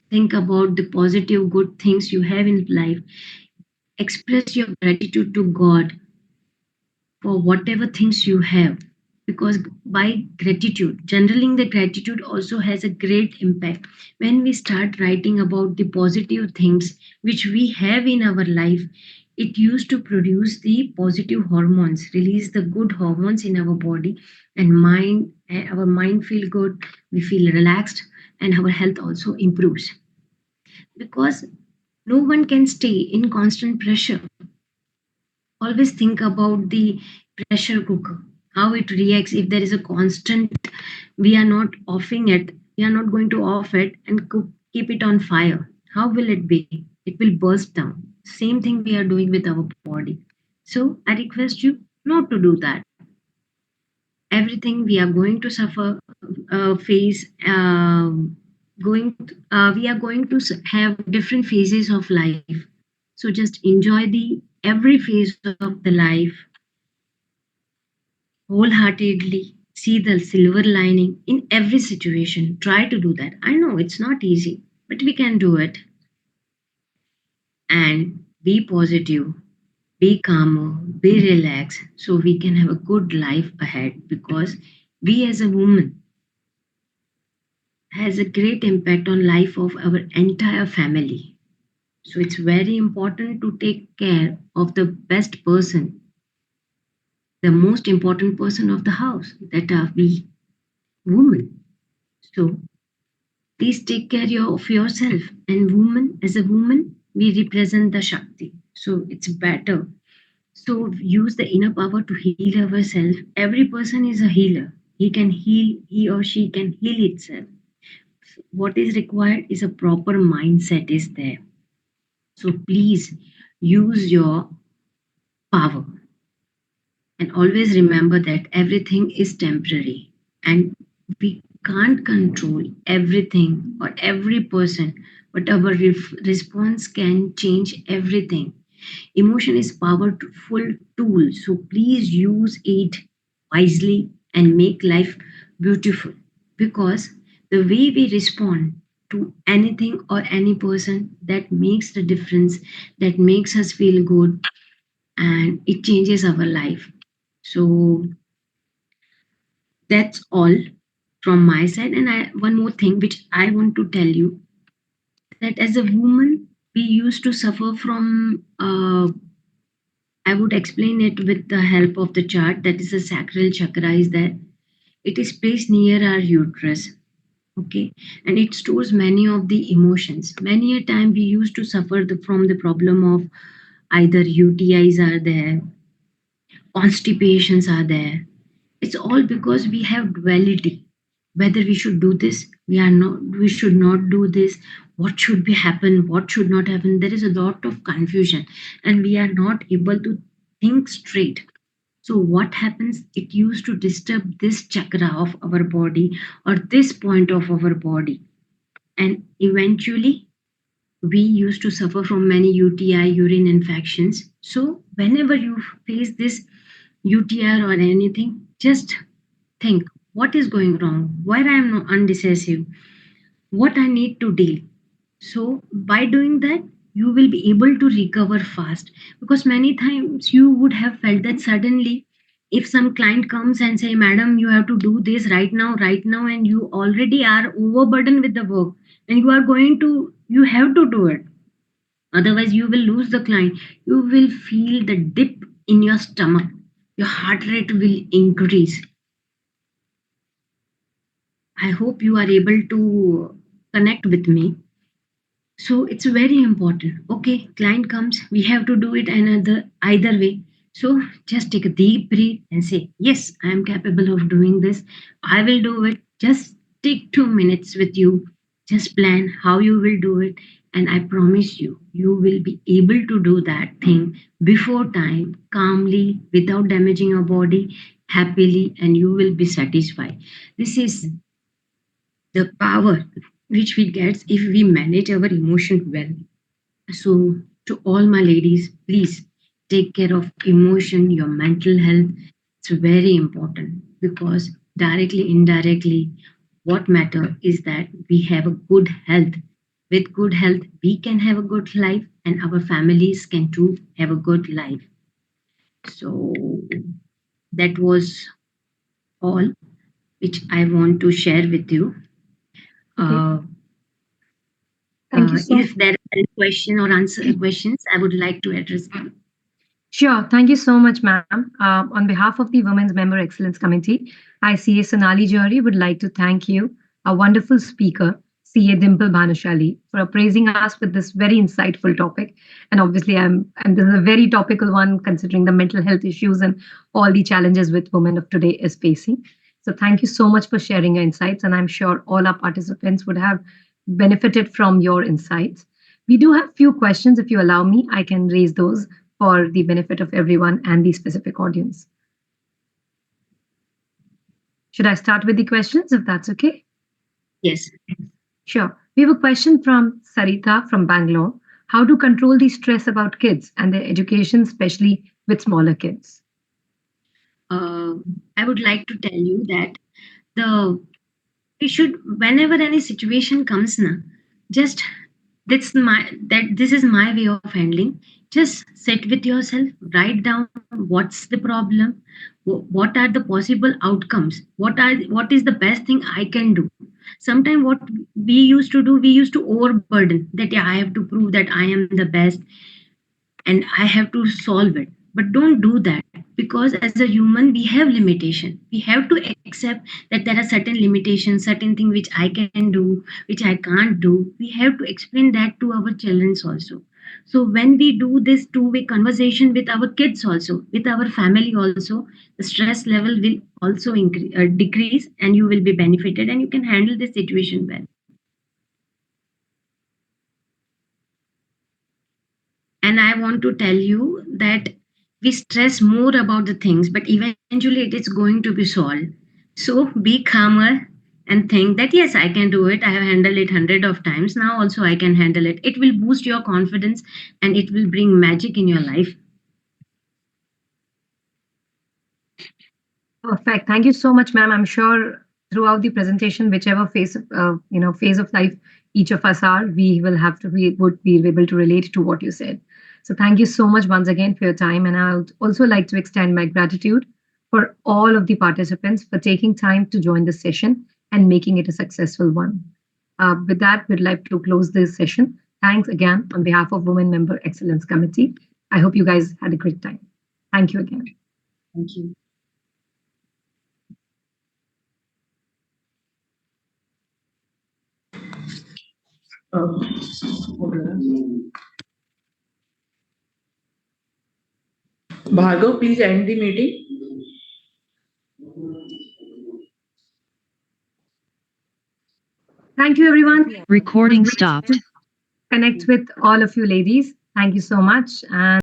Think about the positive, good things you have in life. Express your gratitude to God for whatever things you have, because by gratitude, journaling the gratitude also has a great impact. When we start writing about the positive things which we have in our life, it used to produce the positive hormones, release the good hormones in our body, and our mind feel good, we feel relaxed, and our health also improves. Because no one can stay in constant pressure. Always think about the pressure cooker, how it reacts if there is a constant, we are not offing it, we are not going to off it and keep it on fire. How will it be? It will burst down. Same thing we are doing with our body. So I request you not to do that. Everything we are going to suffer, face, we are going to have different phases of life. So just enjoy the every phase of the life wholeheartedly, see the silver lining in every situation. Try to do that. I know it's not easy, but we can do it. And be positive, be calmer, be relaxed, so we can have a good life ahead. Because we as a woman has a great impact on life of our entire family. So it's very important to take care of the best person, the most important person of the house, that are we women. So please take care of yourself. And woman, as a woman, we represent the Shakti. So it's better. So use the inner power to heal ourselves. Every person is a healer. He can heal, he or she can heal itself. What is required is a proper mindset is there. So please use your power and always remember that everything is temporary, and we can't control everything or every person, but our response can change everything. Emotion is powerful tool, so please use it wisely and make life beautiful. Because the way we respond to anything or any person, that makes the difference, that makes us feel good, and it changes our life. So that's all from my side. And one more thing which I want to tell you, that as a woman, we used to suffer from. I would explain it with the help of the chart. That is a sacral chakra. Is there? It is placed near our uterus. Okay, and it stores many of the emotions. Many a time we used to suffer from the problem of either UTIs are there, constipations are there. It's all because we have duality. Whether we should do this, we should not do this. What should be happen? What should not happen? There is a lot of confusion, and we are not able to think straight. So what happens? It used to disturb this chakra of our body, or this point of our body, and eventually we used to suffer from many UTI, urine infections. So whenever you face this UTI or anything, just think what is going wrong, why I am not undecisive, what I need to deal. So by doing that, you will be able to recover fast. Because many times you would have felt that suddenly if some client comes and say, madam, you have to do this right now, and you already are overburdened with the work, and you have to do it. Otherwise, you will lose the client. You will feel the dip in your stomach. Your heart rate will increase. I hope you are able to connect with me. So it's very important. Okay, client comes, we have to do it another either way. So just take a deep breath and say, yes, I am capable of doing this. I will do it. Just take 2 minutes with you. Just plan how you will do it. And I promise you, you will be able to do that thing before time, calmly, without damaging your body, happily, and you will be satisfied. This is the power which we get if we manage our emotion well. So, to all my ladies, please take care of emotion, your mental health. It's very important because directly, indirectly, what matter is that we have a good health. With good health, we can have a good life, and our families can too have a good life. So that was all which I want to share with you. Okay. Uh, Thank you so if there are any question or answer questions, I would like to address them. Sure. Thank you so much, ma'am. On behalf of the Women's Member Excellence Committee, I, CA Sonali Johari, would like to thank you, a wonderful speaker, CA Dimple Bhanushali, for appraising us with this very insightful topic. And obviously, and this is a very topical one considering the mental health issues and all the challenges which women of today is facing. So thank you so much for sharing your insights. And I'm sure all our participants would have benefited from your insights. We do have few questions. If you allow me, I can raise those for the benefit of everyone and the specific audience. Should I start with the questions if that's okay? Yes. Sure. We have a question from Sarita from Bangalore. How to control the stress about kids and their education, especially with smaller kids? uh, I would like to tell you that the we should, whenever any situation comes na, just this is my way of handling. Just sit with yourself, write down what's the problem, what are the possible outcomes, what is the best thing I can do. Sometimes what we used to do, we used to overburden that, yeah, I have to prove that I am the best and I have to solve it. But don't do that, because as a human, we have limitation. We have to accept that there are certain limitations, certain things which I can do, which I can't do. We have to explain that to our children also. So when we do this two-way conversation with our kids also, with our family also, the stress level will also decrease, and you will be benefited, and you can handle the situation well. And I want to tell you that we stress more about the things, but eventually it is going to be solved. So be calmer and think that, yes, I can do it. I have handled it hundred of times. Now also I can handle it. It will boost your confidence and it will bring magic in your life. Perfect. Thank you so much, ma'am. I'm sure throughout the presentation, whichever phase of life each of us are, we would be able to relate to what you said. So thank you so much once again for your time, and I would also like to extend my gratitude for all of the participants for taking time to join this session and making it a successful one. With that, we'd like to close this session. Thanks again on behalf of Women Member Excellence Committee. I hope you guys had a great time. Thank you again. Thank you. Bhargav, please end the meeting. Thank you, everyone. Recording stopped. Connect with all of you ladies. Thank you so much. And